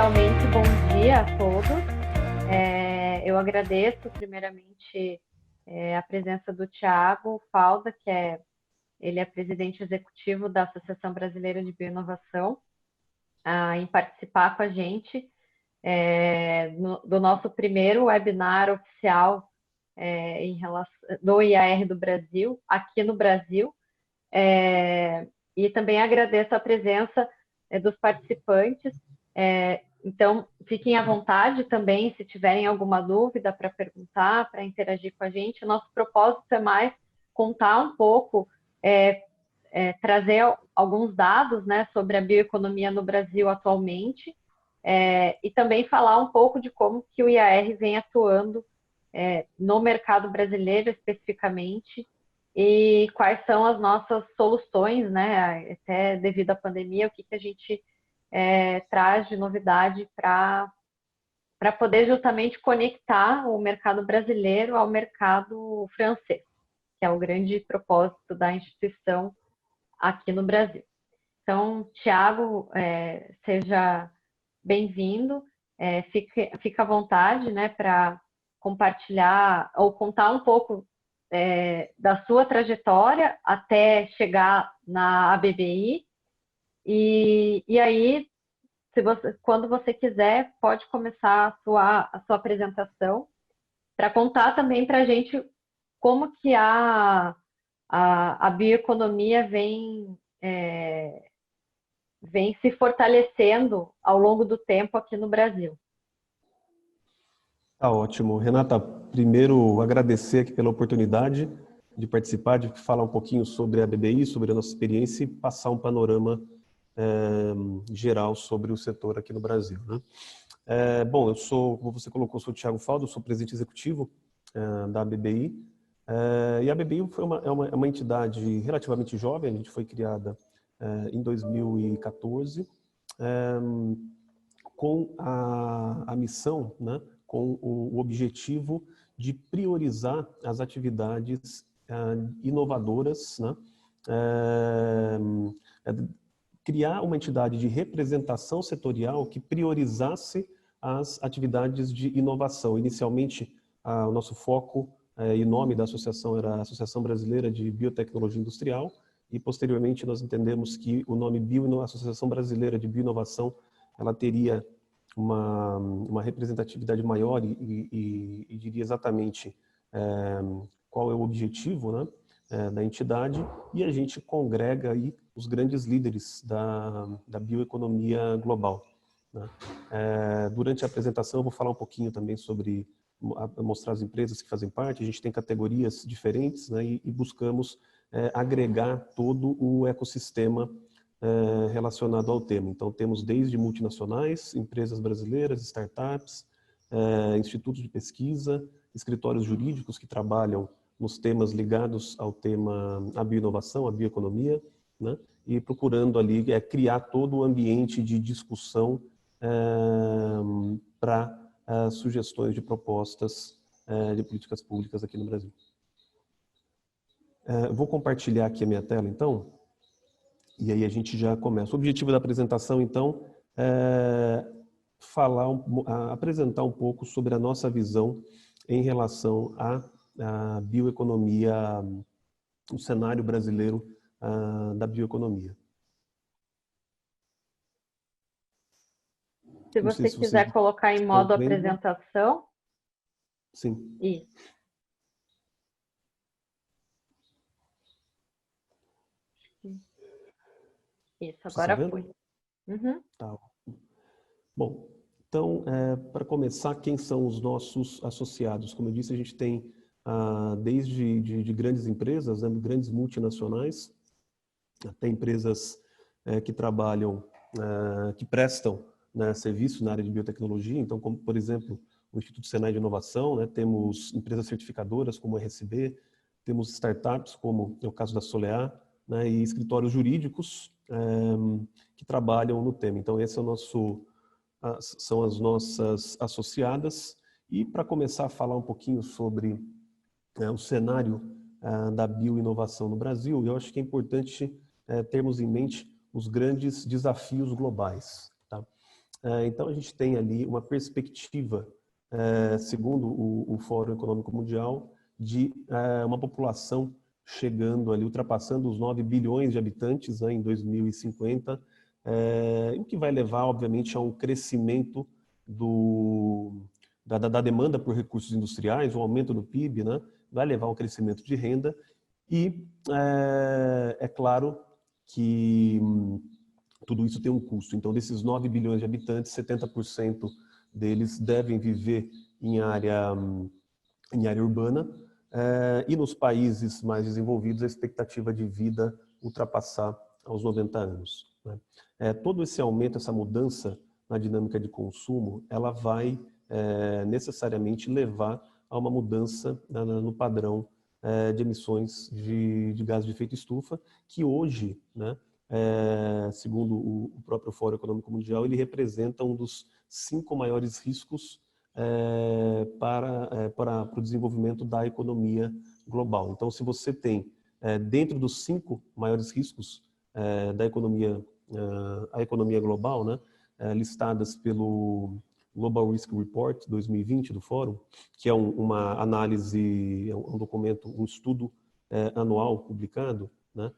Inicialmente, bom dia a todos. Eu agradeço primeiramente a presença do Thiago Falda, ele é presidente executivo da Associação Brasileira de Bioinovação, em participar com a gente do nosso primeiro webinar oficial em relação do IAR do Brasil, aqui no Brasil. E também agradeço a presença dos participantes. Então, fiquem à vontade também, se tiverem alguma dúvida para perguntar, para interagir com a gente. O nosso propósito é mais contar um pouco, trazer alguns dados, né, sobre a bioeconomia no Brasil atualmente, e também falar um pouco de como que o IAR vem atuando no mercado brasileiro especificamente, e quais são as nossas soluções, né, até devido à pandemia, o que a gente traz de novidade para poder justamente conectar o mercado brasileiro ao mercado francês, que é o grande propósito da instituição aqui no Brasil. Então, Thiago, seja bem-vindo, fica à vontade, né, para compartilhar ou contar um pouco da sua trajetória até chegar na ABBI, e aí, quando você quiser, pode começar a sua apresentação, para contar também para a gente como que a bioeconomia vem se fortalecendo ao longo do tempo aqui no Brasil. Tá ótimo. Renata, primeiro agradecer aqui pela oportunidade de participar, de falar um pouquinho sobre a BBI, sobre a nossa experiência e passar um panorama geral sobre o setor aqui no Brasil, né? Bom, eu sou, como você colocou, sou o Thiago Faldo, eu sou presidente executivo da BBI. E a BBI é uma entidade relativamente jovem, a gente foi criada em 2014, com a missão, né, com o objetivo de priorizar as atividades inovadoras, né, criar uma entidade de representação setorial que priorizasse as atividades de inovação. Inicialmente, o nosso foco e nome da associação era a Associação Brasileira de Biotecnologia Industrial, e posteriormente nós entendemos que o nome Associação Brasileira de Bioinovação, ela teria uma representatividade maior e diria exatamente qual é o objetivo, né, da entidade, e a gente congrega aí os grandes líderes da bioeconomia global, né? Durante a apresentação eu vou falar um pouquinho também sobre mostrar as empresas que fazem parte. A gente tem categorias diferentes, né, e buscamos agregar todo o ecossistema relacionado ao tema. Então, temos desde multinacionais, empresas brasileiras, startups, institutos de pesquisa, escritórios jurídicos que trabalham nos temas ligados ao tema, à bioinovação, à bioeconomia, né? E procurando ali criar todo o ambiente de discussão para sugestões de propostas de políticas públicas aqui no Brasil. Vou compartilhar aqui a minha tela, então. E aí a gente já começa. O objetivo da apresentação, então, é apresentar um pouco sobre a nossa visão em relação à bioeconomia, o cenário brasileiro da bioeconomia. Se você quiser colocar em modo apresentação. Sim. Isso. Isso, agora foi. Uhum. Tá. Bom, então, para começar, quem são os nossos associados? Como eu disse, a gente tem desde de grandes empresas, né, grandes multinacionais, até empresas que trabalham, que prestam, né, serviços na área de biotecnologia. Então, como, por exemplo, o Instituto Senai de Inovação, né, temos empresas certificadoras como a RSB, temos startups como é o caso da Solear, né, e escritórios jurídicos que trabalham no tema. Então, esse é o nosso, são as nossas associadas. E para começar a falar um pouquinho sobre o cenário da bioinovação no Brasil, eu acho que é importante termos em mente os grandes desafios globais. Tá? Então, a gente tem ali uma perspectiva, segundo o Fórum Econômico Mundial, de uma população chegando ali, ultrapassando os 9 bilhões de habitantes, né, em 2050, o que vai levar, obviamente, a um crescimento da demanda por recursos industriais, um aumento do PIB, né, vai levar a um crescimento de renda e é claro que tudo isso tem um custo. Então, desses 9 bilhões de habitantes, 70% deles devem viver em área urbana, e nos países mais desenvolvidos a expectativa de vida ultrapassar aos 90 anos. Né? Todo esse aumento, essa mudança na dinâmica de consumo, ela vai necessariamente levar a uma mudança no padrão de emissões de gases de efeito estufa, que hoje, né, segundo o próprio Fórum Econômico Mundial, ele representa um dos 5 maiores riscos para o desenvolvimento da economia global. Então, se você tem dentro dos 5 maiores riscos da economia, a economia global, né, listadas pelo Global Risk Report 2020 do Fórum, que é uma análise, um documento, um estudo anual publicado, né,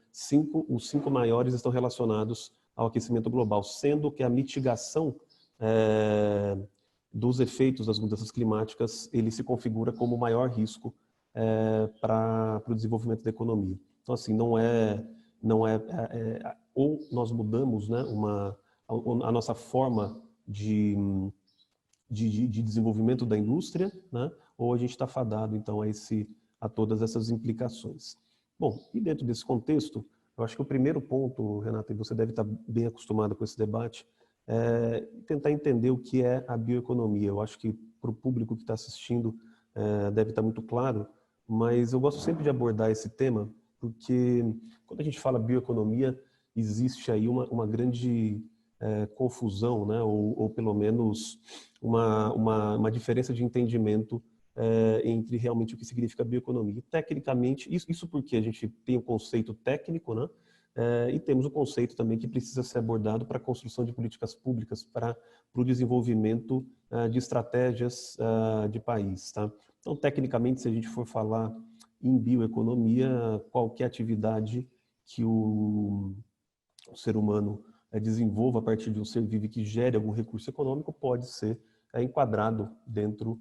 os 5 maiores estão relacionados ao aquecimento global, sendo que a mitigação dos efeitos das mudanças climáticas, ele se configura como o maior risco para o desenvolvimento da economia. Então, assim, ou nós mudamos, né, a nossa forma de desenvolvimento da indústria, né, ou a gente está fadado, então, a todas essas implicações. Bom, e dentro desse contexto, eu acho que o primeiro ponto, Renata, e você deve estar bem acostumado com esse debate, tentar entender o que é a bioeconomia. Eu acho que para o público que está assistindo deve estar muito claro, mas eu gosto sempre de abordar esse tema, porque quando a gente fala bioeconomia, existe aí uma grande confusão, né? ou pelo menos uma diferença de entendimento entre realmente o que significa bioeconomia. E, tecnicamente, isso porque a gente tem o conceito técnico, né? E temos o conceito também que precisa ser abordado para a construção de políticas públicas para o desenvolvimento de estratégias de país. Tá? Então, tecnicamente, se a gente for falar em bioeconomia, qualquer atividade que o ser humano desenvolva a partir de um ser vivo que gere algum recurso econômico pode ser enquadrado dentro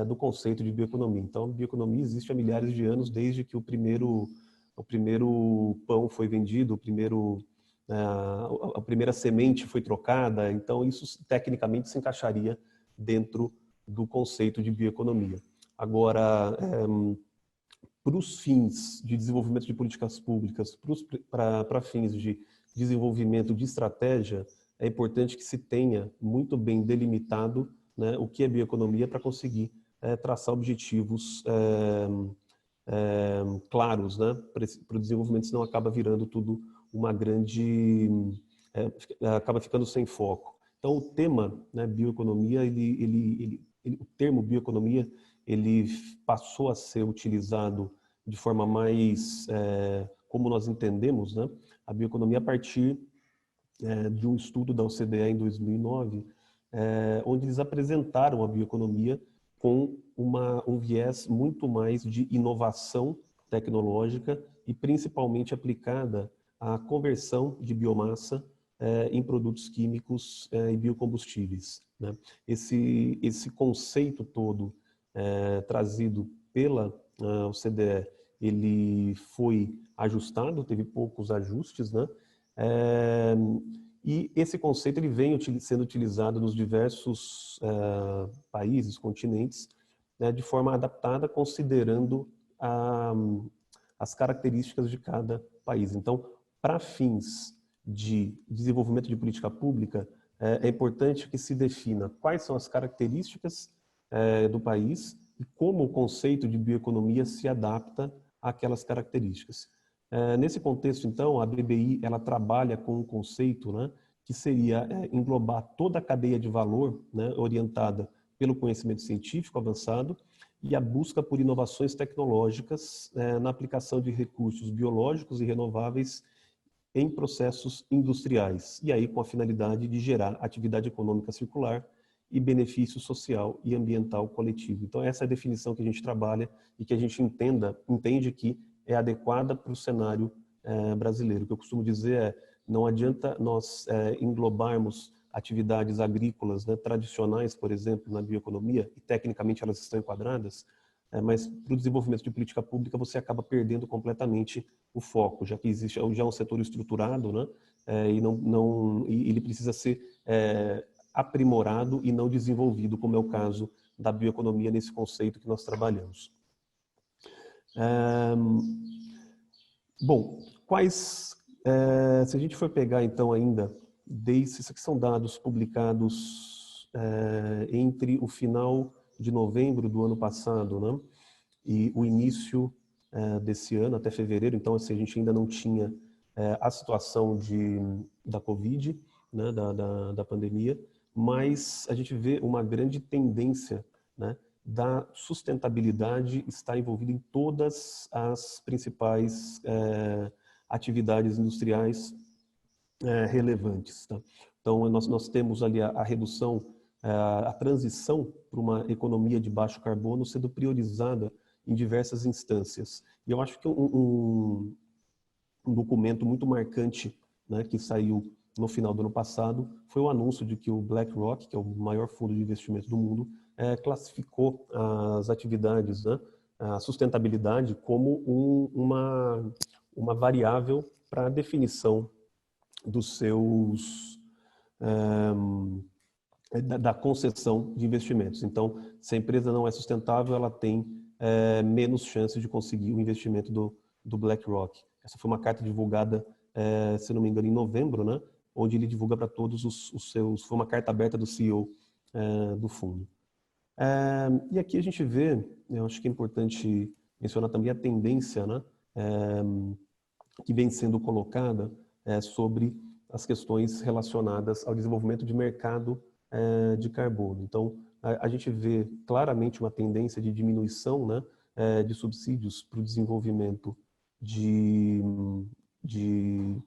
do conceito de bioeconomia. Então, bioeconomia existe há milhares de anos, desde que o primeiro pão foi vendido, a primeira semente foi trocada. Então, isso tecnicamente se encaixaria dentro do conceito de bioeconomia. Agora, para os fins de desenvolvimento de políticas públicas, para fins de desenvolvimento de estratégia, é importante que se tenha muito bem delimitado, né, o que é bioeconomia para conseguir traçar objetivos claros, né, para o desenvolvimento, senão acaba virando tudo uma grande... acaba ficando sem foco. Então, o tema, né, bioeconomia, o termo bioeconomia, ele passou a ser utilizado de forma mais, como nós entendemos, né, a bioeconomia a partir de um estudo da OCDE em 2009, onde eles apresentaram a bioeconomia com um viés muito mais de inovação tecnológica e principalmente aplicada à conversão de biomassa em produtos químicos e biocombustíveis. Né? Esse conceito todo trazido pela OCDE, ele foi ajustado, teve poucos ajustes, né? E esse conceito ele vem sendo utilizado nos diversos países, continentes, né, de forma adaptada, considerando as características de cada país. Então, para fins de desenvolvimento de política pública, é importante que se defina quais são as características do país e como o conceito de bioeconomia se adapta àquelas características. Nesse contexto, então, a BBI ela trabalha com um conceito, né, que seria englobar toda a cadeia de valor, né, orientada pelo conhecimento científico avançado e a busca por inovações tecnológicas na aplicação de recursos biológicos e renováveis em processos industriais, e aí com a finalidade de gerar atividade econômica circular e benefício social e ambiental coletivo. Então, essa é a definição que a gente trabalha e que a gente entende que é adequada para o cenário brasileiro. O que eu costumo dizer é, não adianta nós englobarmos atividades agrícolas, né, tradicionais, por exemplo, na bioeconomia, e tecnicamente elas estão enquadradas, mas para o desenvolvimento de política pública você acaba perdendo completamente o foco, já que existe já um setor estruturado, né, e ele precisa ser aprimorado e não desenvolvido, como é o caso da bioeconomia nesse conceito que nós trabalhamos. Bom, se a gente for pegar então ainda, esses aqui são dados publicados entre o final de novembro do ano passado, né, e o início desse ano, até fevereiro, então assim, a gente ainda não tinha a situação da Covid, né, da pandemia, mas a gente vê uma grande tendência, né, da sustentabilidade está envolvida em todas as principais atividades industriais relevantes. Tá? Então, nós temos ali a redução, a transição para uma economia de baixo carbono sendo priorizada em diversas instâncias. E eu acho que um documento muito marcante, né, que saiu no final do ano passado foi o anúncio de que o BlackRock, que é o maior fundo de investimento do mundo, classificou as atividades, né, a sustentabilidade como uma variável para a definição dos seus da concessão de investimentos. Então, se a empresa não é sustentável, ela tem menos chances de conseguir o investimento do BlackRock. Essa foi uma carta divulgada, se não me engano, em novembro, né? Onde ele divulga para todos os seus... Foi uma carta aberta do CEO do fundo. E aqui a gente vê, eu acho que é importante mencionar também a tendência, né? Que vem sendo colocada sobre as questões relacionadas ao desenvolvimento de mercado de carbono. Então, a gente vê claramente uma tendência de diminuição, né, de subsídios para o desenvolvimento de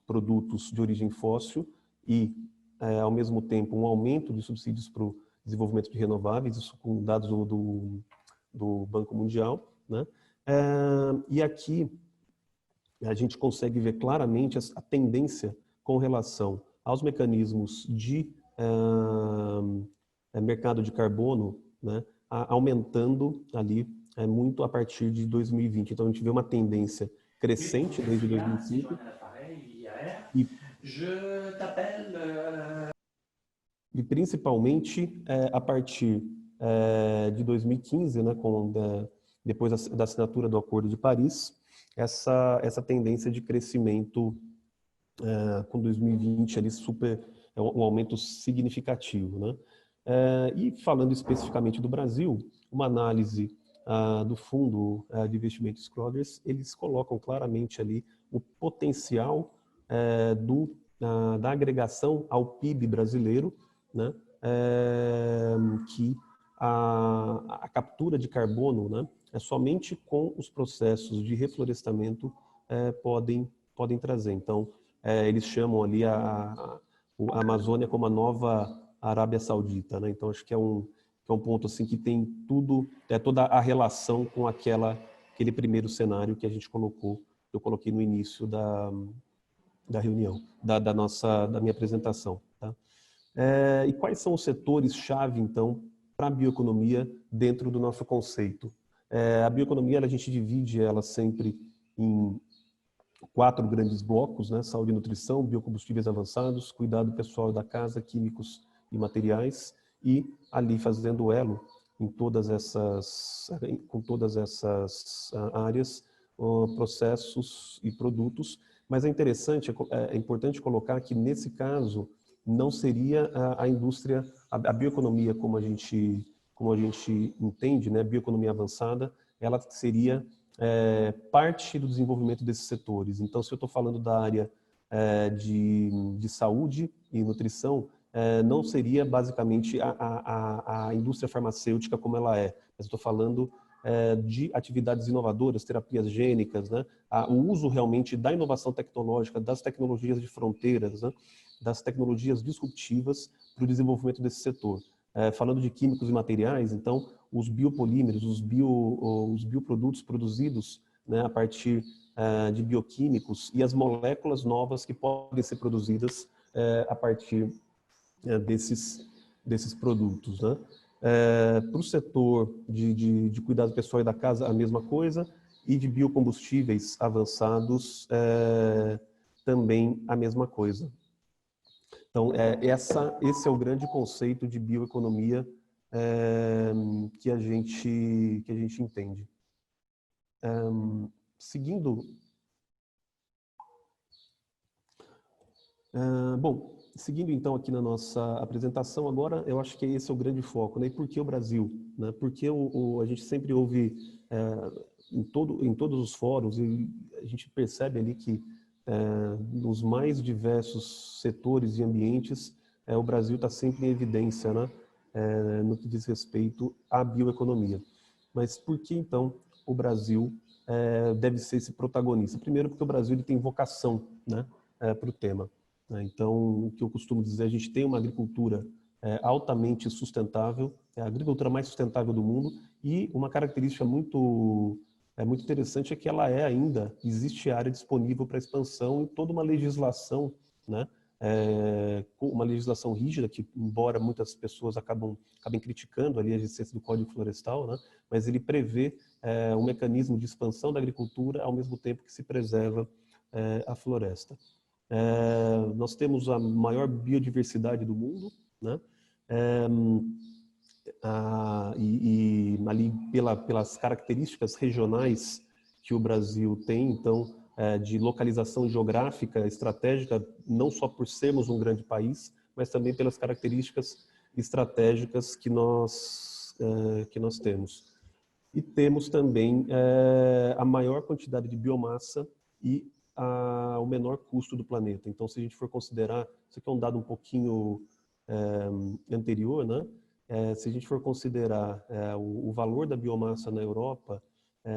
produtos de origem fóssil e, ao mesmo tempo, um aumento de subsídios para o desenvolvimento de renováveis, isso com dados do Banco Mundial, né? E aqui a gente consegue ver claramente a tendência com relação aos mecanismos de mercado de carbono, né, aumentando ali muito a partir de 2020. Então, a gente vê uma tendência crescente desde 2005 e principalmente a partir de 2015, né, depois da assinatura do Acordo de Paris, essa tendência de crescimento com 2020 ali um aumento significativo, né? E falando especificamente do Brasil, uma análise do Fundo de Investimentos Schroders, eles colocam claramente ali o potencial da agregação ao PIB brasileiro, né? Que a captura de carbono, né, somente com os processos de reflorestamento podem trazer. Então, eles chamam ali a Amazônia como a nova Arábia Saudita, né? Então, acho que é um ponto assim que tem toda a relação com aquele primeiro cenário que eu coloquei no início da reunião, da minha apresentação. Tá? E quais são os setores-chave, então, para a bioeconomia dentro do nosso conceito? A bioeconomia, a gente divide ela sempre em 4 grandes blocos, né? Saúde e nutrição, biocombustíveis avançados, cuidado pessoal da casa, químicos e materiais, e ali fazendo elo com todas essas áreas, processos e produtos. Mas é importante colocar que nesse caso não seria a indústria, a bioeconomia como a gente entende, né? Bioeconomia avançada, ela seria parte do desenvolvimento desses setores. Então, se eu estou falando da área de saúde e nutrição, não seria basicamente a indústria farmacêutica como ela é, mas eu estou falando de atividades inovadoras, terapias gênicas, né? O uso realmente da inovação tecnológica, das tecnologias de fronteiras, né? Das tecnologias disruptivas para o desenvolvimento desse setor. Falando de químicos e materiais, então, os biopolímeros, os bioprodutos produzidos, né, a partir de bioquímicos e as moléculas novas que podem ser produzidas a partir desses produtos, né? Para o setor de cuidado pessoal e da casa, a mesma coisa, e de biocombustíveis avançados, também a mesma coisa. Então, esse é o grande conceito de bioeconomia que a gente entende. Seguindo... Bom, seguindo então aqui na nossa apresentação agora, eu acho que esse é o grande foco, né? E por que o Brasil? Né? Porque a gente sempre ouve em todos os fóruns, e a gente percebe ali que nos mais diversos setores e ambientes, o Brasil está sempre em evidência, né? No que diz respeito à bioeconomia. Mas por que então o Brasil deve ser esse protagonista? Primeiro porque o Brasil ele tem vocação, né, para o tema. Então, o que eu costumo dizer, a gente tem uma agricultura altamente sustentável, é a agricultura mais sustentável do mundo, e uma característica muito interessante é que ela ainda, existe área disponível para expansão e toda uma legislação, né, uma legislação rígida, que embora muitas pessoas acabem criticando ali a existência do Código Florestal, né, mas ele prevê um mecanismo de expansão da agricultura ao mesmo tempo que se preserva a floresta. Nós temos a maior biodiversidade do mundo, né? E ali pelas características regionais que o Brasil tem, então, de localização geográfica estratégica, não só por sermos um grande país, mas também pelas características estratégicas que nós temos. E temos também a maior quantidade de biomassa e o menor custo do planeta. Então, se a gente for considerar, isso aqui é um dado um pouquinho anterior, né? Se a gente for considerar o valor da biomassa na Europa,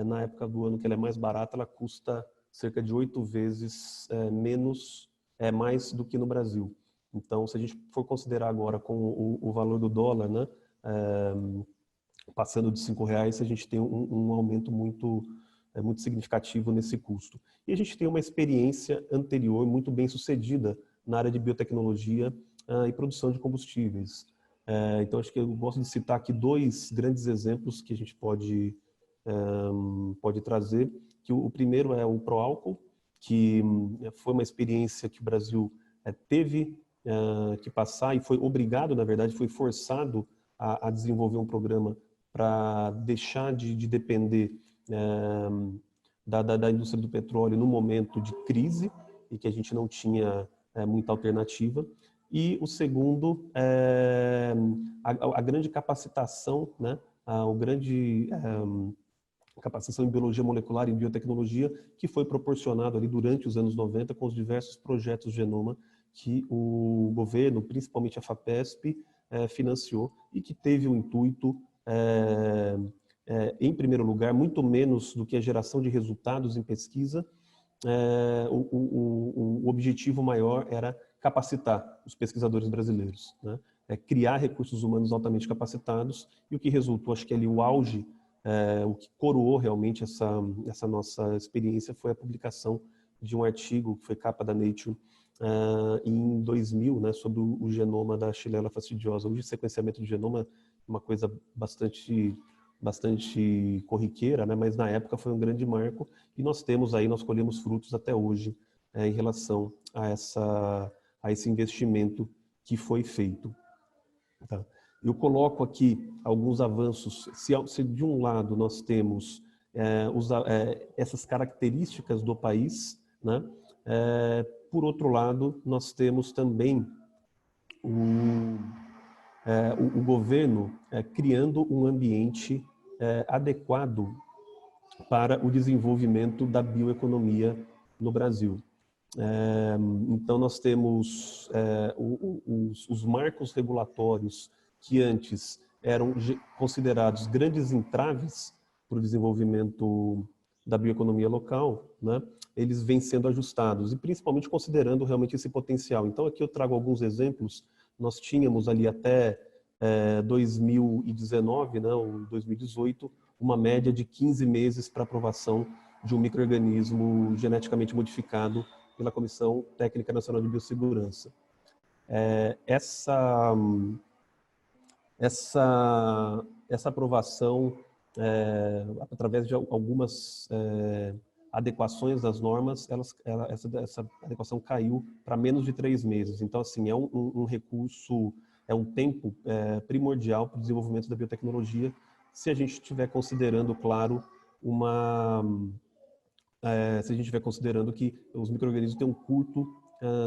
na época do ano que ela é mais barata, ela custa cerca de 8 vezes mais do que no Brasil. Então, se a gente for considerar agora com o valor do dólar, né? Passando de R$5, a gente tem um aumento muito significativo nesse custo. E a gente tem uma experiência anterior muito bem sucedida na área de biotecnologia e produção de combustíveis. Então, acho que eu gosto de citar aqui 2 grandes exemplos que a gente pode trazer. Que o primeiro é o Proálcool, que foi uma experiência que o Brasil teve que passar e foi obrigado, na verdade, foi forçado a desenvolver um programa para deixar de depender da indústria do petróleo no momento de crise e que a gente não tinha muita alternativa. E o segundo é a grande capacitação, né? Capacitação em biologia molecular e biotecnologia que foi proporcionado ali durante os anos 90 com os diversos projetos Genoma que o governo, principalmente a FAPESP, financiou e que teve o intuito em primeiro lugar, muito menos do que a geração de resultados em pesquisa, o objetivo maior era capacitar os pesquisadores brasileiros, né? Criar recursos humanos altamente capacitados, e o que resultou, acho que ali o auge, o que coroou realmente essa nossa experiência foi a publicação de um artigo que foi capa da Nature em 2000, né, sobre o genoma da Xylella fastidiosa. Hoje, o sequenciamento do genoma é uma coisa bastante corriqueira, né? Mas na época foi um grande marco e nós colhemos frutos até hoje em relação a esse investimento que foi feito. Tá? Eu coloco aqui alguns avanços. Se de um lado nós temos essas características do país, né? Por outro lado, nós temos também o governo criando um ambiente adequado para o desenvolvimento da bioeconomia no Brasil. Então, nós temos os marcos regulatórios que antes eram considerados grandes entraves para o desenvolvimento da bioeconomia local, né, eles vêm sendo ajustados, e principalmente considerando realmente esse potencial. Então, aqui eu trago alguns exemplos. Nós tínhamos ali até 2019, né, ou 2018, uma média de 15 meses para aprovação de um micro-organismo geneticamente modificado pela Comissão Técnica Nacional de Biossegurança. Essa aprovação, através de algumas adequações das normas, essa adequação caiu para menos de 3 meses. Então, assim, é um recurso, é um tempo primordial para o desenvolvimento da biotecnologia, se a gente estiver considerando, claro, se a gente estiver considerando que os micro-organismos têm um curto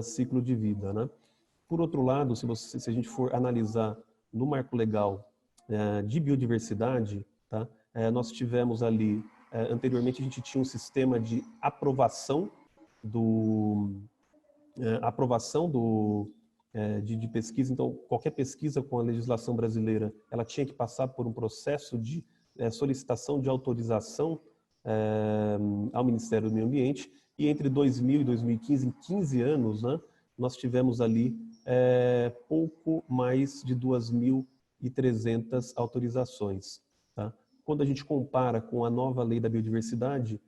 ciclo de vida, né? Por outro lado, se a gente for analisar no marco legal de biodiversidade, tá? Nós tivemos ali, anteriormente a gente tinha um sistema de aprovação de pesquisa. Então, qualquer pesquisa com a legislação brasileira, ela tinha que passar por um processo de solicitação de autorização ao Ministério do Meio Ambiente, e entre 2000 e 2015, em 15 anos, né, nós tivemos ali pouco mais de 2.300 autorizações. Tá? Quando a gente compara com a nova lei da biodiversidade,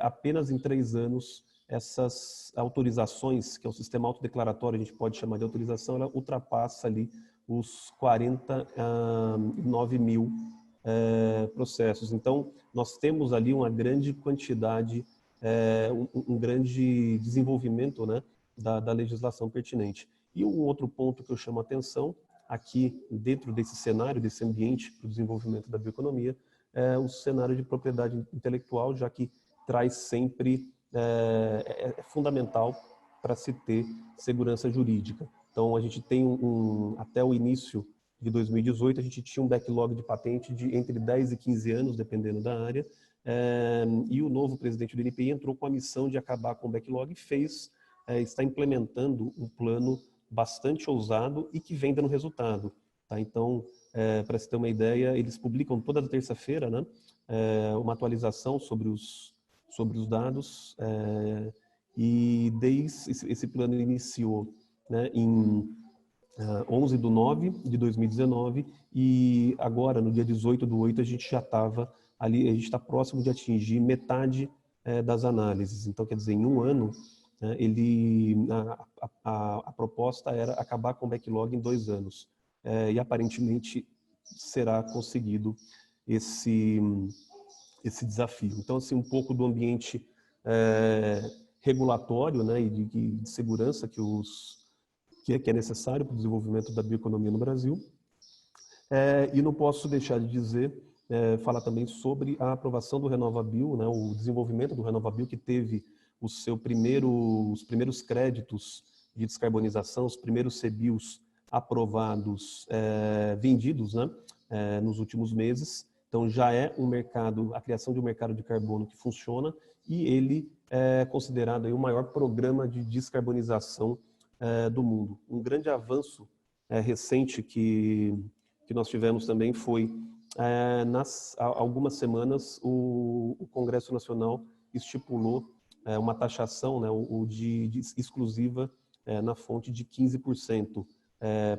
apenas em 3 anos, essas autorizações, que é o sistema autodeclaratório, a gente pode chamar de autorização, ela ultrapassa ali os 49 mil processos. Então, nós temos ali uma grande quantidade, um grande desenvolvimento, né, da legislação pertinente. E um outro ponto que eu chamo a atenção, aqui dentro desse cenário, desse ambiente para o desenvolvimento da bioeconomia, é o cenário de propriedade intelectual, já que traz sempre, é fundamental para se ter segurança jurídica. Então, a gente tem até o início de 2018, a gente tinha um backlog de patente de entre 10 e 15 anos, dependendo da área, e o novo presidente do INPI entrou com a missão de acabar com o backlog e está implementando um plano bastante ousado e que vem dando resultado. Tá? Então, para se ter uma ideia, eles publicam toda terça-feira, né, uma atualização sobre os dados, e desde esse plano iniciou, né, em 11/9/2019, e agora, no dia 18/8, a gente já estava ali, a gente está próximo de atingir metade das análises. Então, quer dizer, em um ano, a proposta era acabar com o backlog em 2 anos. E aparentemente será conseguido esse desafio. Então, assim, um pouco do ambiente regulatório, né, e de segurança que é necessário para o desenvolvimento da bioeconomia no Brasil. E não posso deixar de dizer, falar também sobre a aprovação do RenovaBio, né, o desenvolvimento do RenovaBio, que teve os primeiros créditos de descarbonização, os primeiros CBIOs aprovados, vendidos, né, nos últimos meses. Então, já é a criação de um mercado de carbono que funciona, e ele é considerado aí o maior programa de descarbonização do mundo. Um grande avanço recente que nós tivemos também foi, há algumas semanas, o Congresso Nacional estipulou uma taxação, né, de exclusiva na fonte de 15%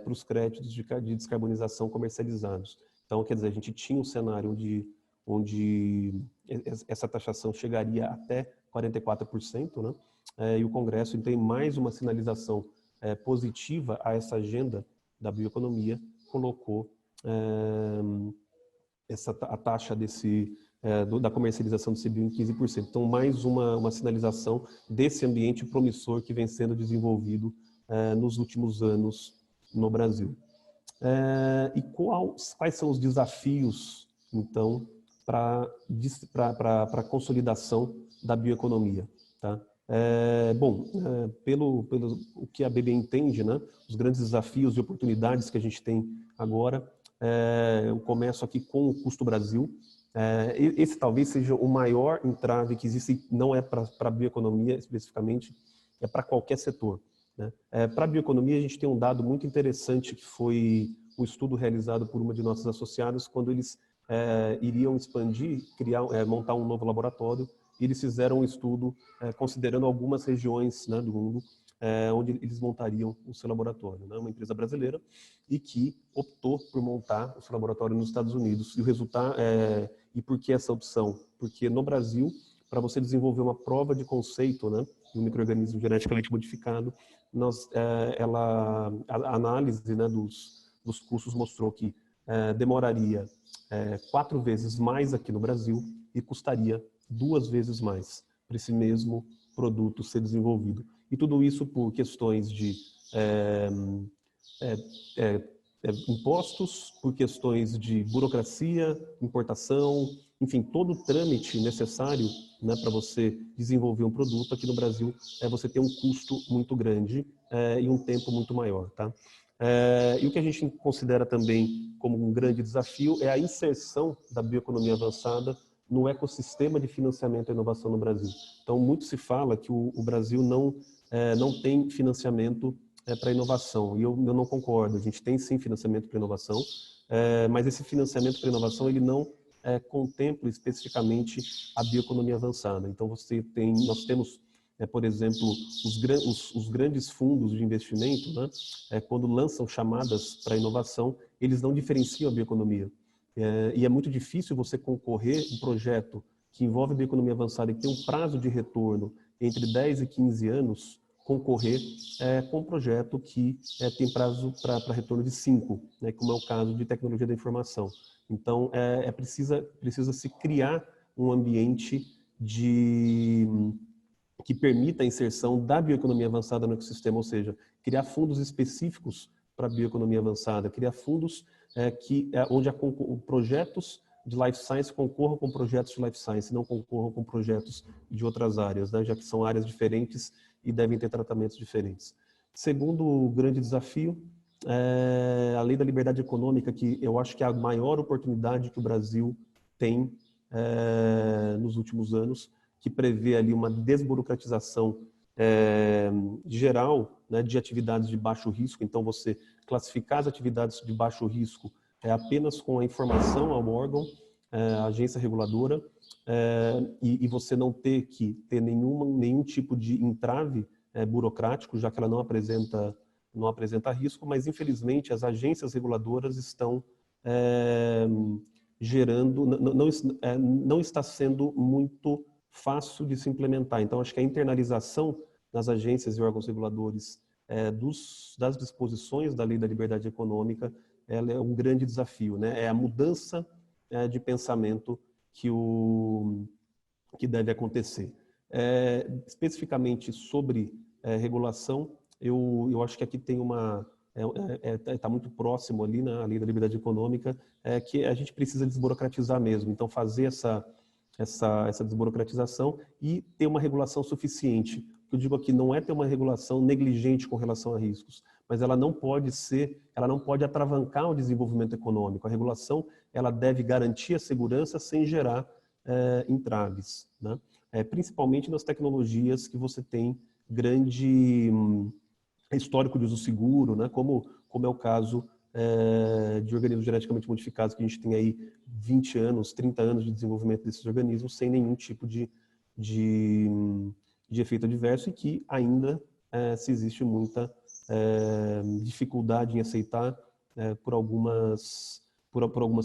para os créditos de descarbonização comercializados. Então, quer dizer, a gente tinha um cenário onde essa taxação chegaria até 44%, né? E o Congresso tem mais uma sinalização positiva a essa agenda da bioeconomia, colocou a taxa da comercialização do CBIO em 15%. Então, mais uma sinalização desse ambiente promissor que vem sendo desenvolvido nos últimos anos no Brasil. E quais são os desafios, então, para a consolidação da bioeconomia? Tá? Pelo o que a BB entende, né, os grandes desafios e oportunidades que a gente tem agora, eu começo aqui com o Custo Brasil. Esse talvez seja o maior entrave que existe, não é para a bioeconomia especificamente, é para qualquer setor. Né? Para a bioeconomia, a gente tem um dado muito interessante, que foi um estudo realizado por uma de nossas associadas, quando eles iriam expandir, montar um novo laboratório, e eles fizeram um estudo considerando algumas regiões, né, do mundo onde eles montariam o seu laboratório, né? Uma empresa brasileira e que optou por montar o seu laboratório nos Estados Unidos. E o resultado e por que essa opção? Porque no Brasil, para você desenvolver uma prova de conceito, né, de um micro-organismo geneticamente modificado, a análise, né, dos custos mostrou que demoraria 4 vezes mais aqui no Brasil e custaria 2 vezes mais para esse mesmo produto ser desenvolvido. E tudo isso por questões de impostos, por questões de burocracia, importação, enfim, todo o trâmite necessário, né, para você desenvolver um produto aqui no Brasil, você tem um custo muito grande e um tempo muito maior, tá? E o que a gente considera também como um grande desafio é a inserção da bioeconomia avançada no ecossistema de financiamento e inovação no Brasil. Então, muito se fala que o Brasil não tem financiamento para inovação, e eu não concordo. A gente tem sim financiamento para inovação, mas esse financiamento para inovação ele não contempla especificamente a bioeconomia avançada. Então, nós temos, por exemplo, os grandes fundos de investimento, né, quando lançam chamadas para inovação, eles não diferenciam a bioeconomia. E é muito difícil você concorrer um projeto que envolve bioeconomia avançada e que tem um prazo de retorno entre 10 e 15 anos, concorrer com um projeto que tem prazo para retorno de 5, né, como é o caso de tecnologia da informação. Então, precisa se criar um ambiente que permita a inserção da bioeconomia avançada no ecossistema, ou seja, criar fundos específicos para a bioeconomia avançada, criar fundos onde projetos de life science concorram com projetos de life science, não concorram com projetos de outras áreas, né, já que são áreas diferentes e devem ter tratamentos diferentes. Segundo grande desafio, a lei da liberdade econômica, que eu acho que é a maior oportunidade que o Brasil tem nos últimos anos, que prevê ali uma desburocratização geral, né, de atividades de baixo risco. Então, você classificar as atividades de baixo risco apenas com a informação ao órgão, à agência reguladora, e você não ter que ter nenhum tipo de entrave burocrático, já que ela não apresenta risco, mas infelizmente as agências reguladoras estão gerando, não está sendo muito fácil de se implementar. Então, acho que a internalização nas agências e órgãos reguladores das disposições da Lei da Liberdade Econômica, ela é um grande desafio, né? É a mudança de pensamento que deve acontecer. Especificamente sobre regulação, eu acho que aqui tem está muito próximo ali na Lei da Liberdade Econômica, que a gente precisa desburocratizar mesmo. Então, fazer essa desburocratização e ter uma regulação suficiente. O que eu digo aqui não é ter uma regulação negligente com relação a riscos, mas ela não pode atravancar o desenvolvimento econômico. A regulação, ela deve garantir a segurança sem gerar entraves, né? Principalmente nas tecnologias que você tem grande histórico de uso seguro, né? Como é o caso de organismos geneticamente modificados, que a gente tem aí 20 anos, 30 anos de desenvolvimento desses organismos sem nenhum tipo de efeito adverso, e que ainda se existe muita dificuldade em aceitar por algumas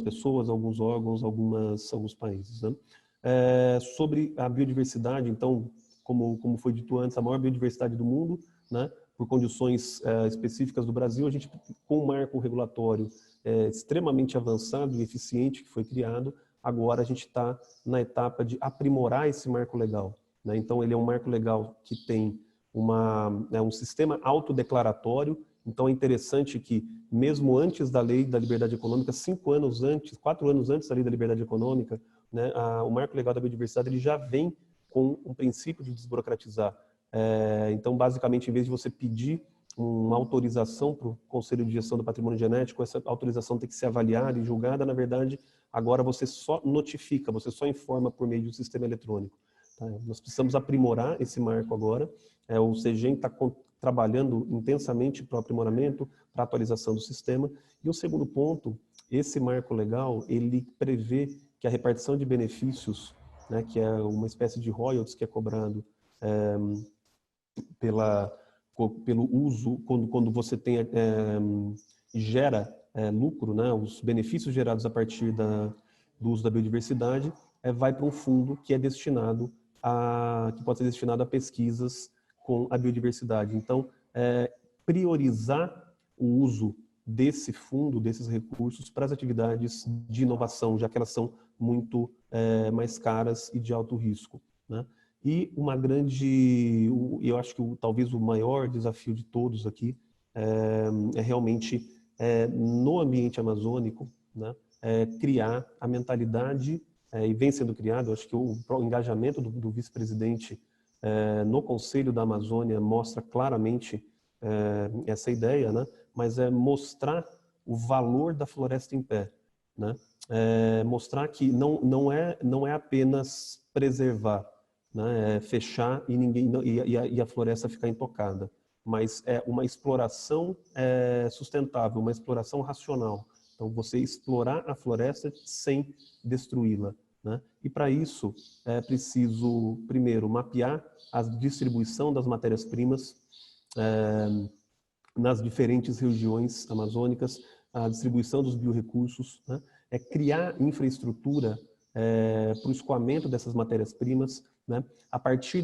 pessoas, alguns órgãos, alguns países, né? Sobre a biodiversidade, então, como foi dito antes, a maior biodiversidade do mundo, né? Por condições específicas do Brasil, a gente, com um marco regulatório extremamente avançado e eficiente que foi criado, agora a gente está na etapa de aprimorar esse marco legal, né? Então, ele é um marco legal que tem um sistema autodeclaratório. Então, é interessante que, mesmo antes da Lei da Liberdade Econômica, 4 anos antes da Lei da Liberdade Econômica, né, o marco legal da biodiversidade ele já vem com um princípio de desburocratizar. Então, basicamente, em vez de você pedir uma autorização para o Conselho de Gestão do Patrimônio Genético, essa autorização tem que ser avaliada e julgada, na verdade, agora você só notifica, você só informa por meio de um sistema eletrônico. Tá? Nós precisamos aprimorar esse marco agora. O CEGEM está trabalhando intensamente para o aprimoramento, para a atualização do sistema. E o segundo ponto esse marco legal, ele prevê que a repartição de benefícios, né, que é uma espécie de royalties que é cobrado pelo uso, quando você tem, gera lucro, né, os benefícios gerados a partir do uso da biodiversidade, vai para um fundo que é destinado que pode ser destinado a pesquisas com a biodiversidade. Então, priorizar o uso desse fundo, desses recursos, para as atividades de inovação, já que elas são muito mais caras e de alto risco, né? E eu acho que talvez o maior desafio de todos aqui é realmente, no ambiente amazônico, né, criar a mentalidade, e vem sendo criado, acho que o engajamento do vice-presidente no Conselho da Amazônia mostra claramente essa ideia, né, mas é mostrar o valor da floresta em pé, né, mostrar que não é apenas preservar, né, fechar e a floresta ficar intocada, mas é uma exploração sustentável, uma exploração racional. Então, você explorar a floresta sem destruí-la, né? E para isso é preciso, primeiro, mapear a distribuição das matérias-primas nas diferentes regiões amazônicas, a distribuição dos biorrecursos, né? Criar infraestrutura para o escoamento dessas matérias-primas, né? A partir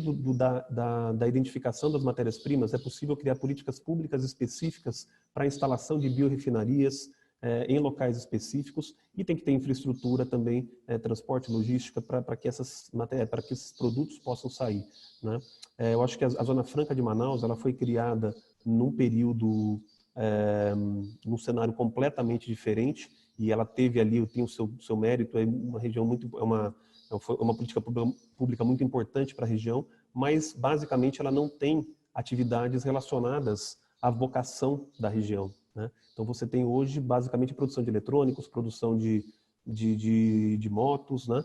da identificação das matérias-primas, é possível criar políticas públicas específicas para a instalação de biorrefinarias em locais específicos, e tem que ter infraestrutura também, transporte, logística, para que esses produtos possam sair, né? Eu acho que a Zona Franca de Manaus, ela foi criada num período, num cenário completamente diferente, e ela teve ali, tem o seu mérito, é uma região uma política pública muito importante para a região, mas basicamente ela não tem atividades relacionadas à vocação da região, né? Então você tem hoje basicamente produção de eletrônicos, produção de motos, né?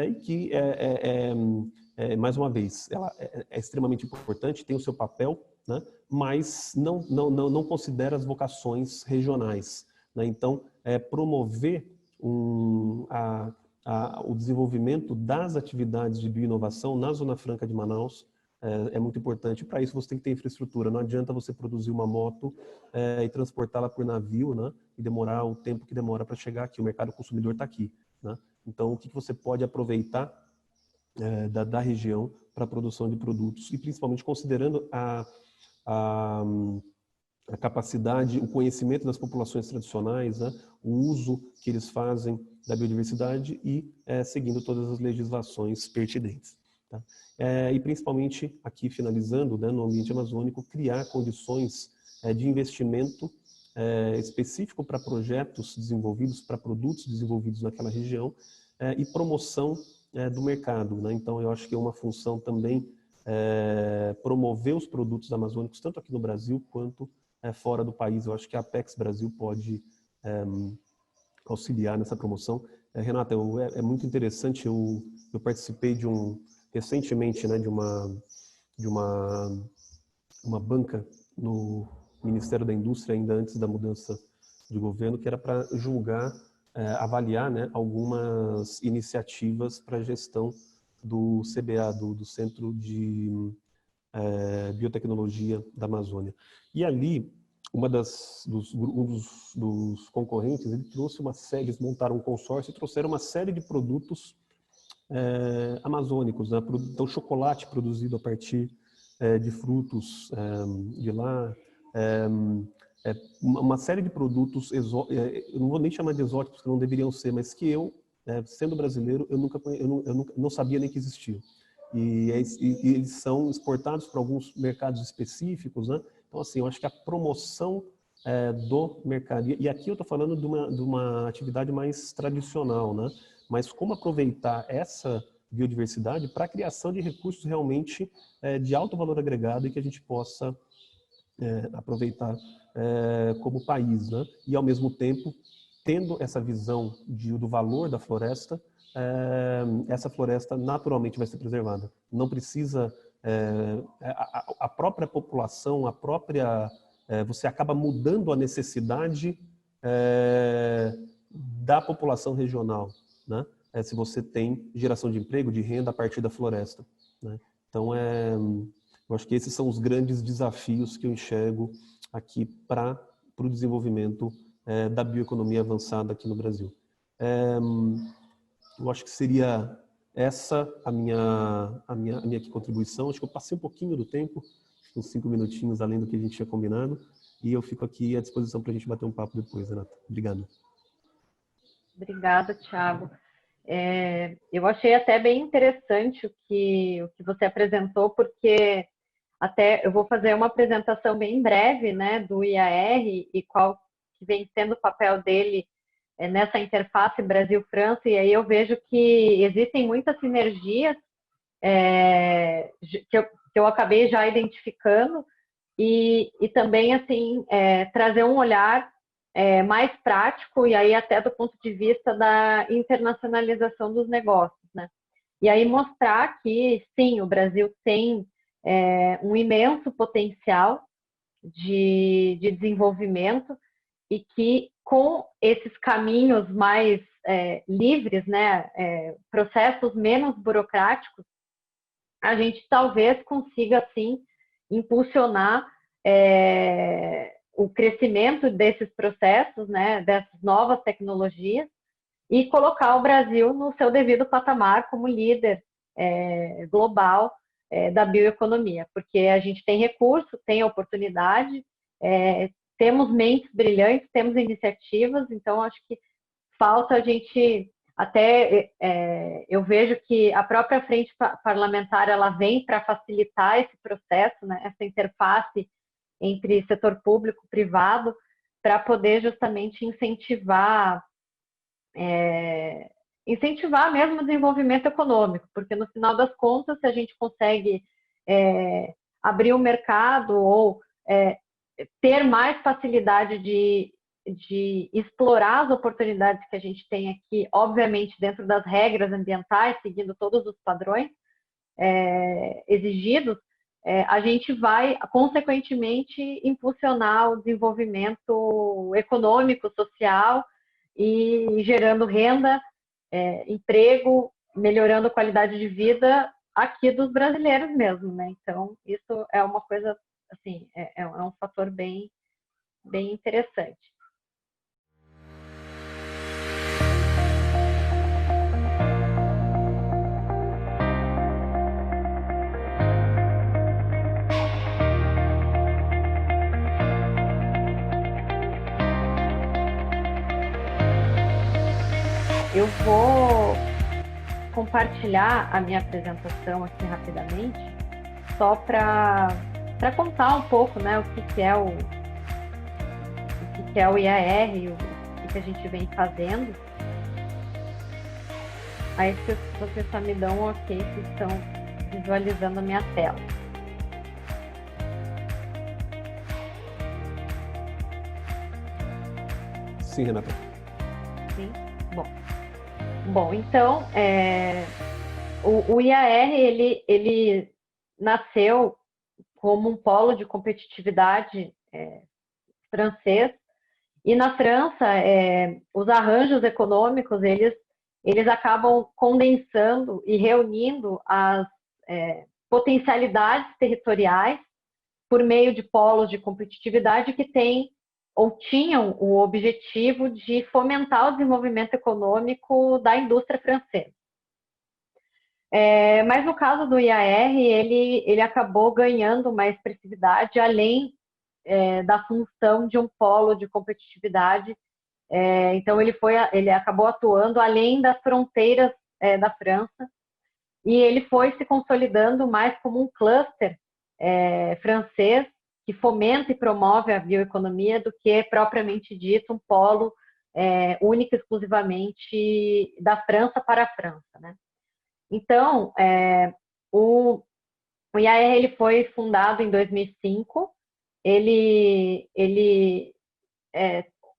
E que mais uma vez, ela é extremamente importante, tem o seu papel, né? Mas não considera as vocações regionais, né? Então, promover o desenvolvimento das atividades de bioinovação na Zona Franca de Manaus é muito importante. Para isso, você tem que ter infraestrutura. Não adianta você produzir uma moto e transportá-la por navio, né? E demorar o tempo que demora para chegar aqui. O mercado consumidor está aqui, né? Então, o que você pode aproveitar da região para a produção de produtos, e principalmente considerando a capacidade, o conhecimento das populações tradicionais, né, o uso que eles fazem da biodiversidade e seguindo todas as legislações pertinentes. Tá? E principalmente, aqui finalizando, né, no ambiente amazônico, criar condições de investimento específico para projetos desenvolvidos, para produtos desenvolvidos naquela região, e promoção do mercado, né? Então, eu acho que é uma função também promover os produtos amazônicos, tanto aqui no Brasil quanto fora do país. Eu acho que a Apex Brasil pode auxiliar nessa promoção. Renata, é muito interessante, eu participei recentemente, né, de uma banca no Ministério da Indústria, ainda antes da mudança de governo, que era para julgar, avaliar, né, algumas iniciativas para a gestão do CBA, do Centro de Biotecnologia da Amazônia. E ali, um dos concorrentes, ele trouxe uma série, eles montaram um consórcio e trouxeram uma série de produtos amazônicos, né? Então, chocolate produzido a partir de frutos de lá, uma série de produtos, eu não vou nem chamar de exóticos, porque não deveriam ser, mas que sendo brasileiro, eu não sabia nem que existiam. E eles são exportados para alguns mercados específicos, né? Então, assim, eu acho que a promoção do mercado, e aqui eu estou falando de uma atividade mais tradicional, né? Mas como aproveitar essa biodiversidade para a criação de recursos realmente de alto valor agregado e que a gente possa aproveitar como país, né? E ao mesmo tempo, tendo essa visão do valor da floresta, essa floresta naturalmente vai ser preservada. Não precisa a própria população, você acaba mudando a necessidade da população regional, né? Se você tem geração de emprego, de renda a partir da floresta, né? Então, eu acho que esses são os grandes desafios que eu enxergo aqui para o desenvolvimento da bioeconomia avançada aqui no Brasil. Eu acho que seria essa a minha aqui contribuição. Acho que eu passei um pouquinho do tempo, uns 5 minutinhos além do que a gente tinha combinado, e eu fico aqui à disposição para a gente bater um papo depois, Renata. Obrigado. Obrigada, Thiago. Eu achei até bem interessante o que você apresentou, porque até eu vou fazer uma apresentação bem breve, né, do IAR e qual que vem sendo o papel dele nessa interface Brasil-França, e aí eu vejo que existem muitas sinergias que eu acabei já identificando, e também, assim, trazer um olhar mais prático, e aí até do ponto de vista da internacionalização dos negócios, né? E aí mostrar que, sim, o Brasil tem um imenso potencial de desenvolvimento e que com esses caminhos mais livres, né, processos menos burocráticos, a gente talvez consiga, assim, impulsionar o crescimento desses processos, né, dessas novas tecnologias, e colocar o Brasil no seu devido patamar como líder global da bioeconomia, porque a gente tem recurso, tem oportunidade, temos mentes brilhantes, temos iniciativas, então acho que falta a gente até eu vejo que a própria frente parlamentar ela vem para facilitar esse processo, né, essa interface entre setor público e privado, para poder justamente incentivar mesmo o desenvolvimento econômico, porque no final das contas, se a gente consegue abrir o mercado ou ter mais facilidade de explorar as oportunidades que a gente tem aqui, obviamente dentro das regras ambientais, seguindo todos os padrões exigidos, a gente vai, consequentemente, impulsionar o desenvolvimento econômico, social e gerando renda, emprego, melhorando a qualidade de vida aqui dos brasileiros mesmo, né? Então, isso é uma coisa, assim, é um fator bem, bem interessante. Eu vou compartilhar a minha apresentação aqui rapidamente, só para contar um pouco, né, o que é o IAR e o que a gente vem fazendo. Aí vocês só me dão um ok se estão visualizando a minha tela. Sim, Renata. Sim? Bom, então, o IAR, ele nasceu como um polo de competitividade francês, e na França, os arranjos econômicos, eles acabam condensando e reunindo as potencialidades territoriais por meio de polos de competitividade que têm ou tinham o objetivo de fomentar o desenvolvimento econômico da indústria francesa. Mas no caso do IAR, ele acabou ganhando uma expressividade além da função de um polo de competitividade. Então, ele acabou atuando além das fronteiras da França, e ele foi se consolidando mais como um cluster francês que fomenta e promove a bioeconomia do que propriamente dito um polo único e exclusivamente da França para a França, né? Então, o IAR ele foi fundado em 2005. Ele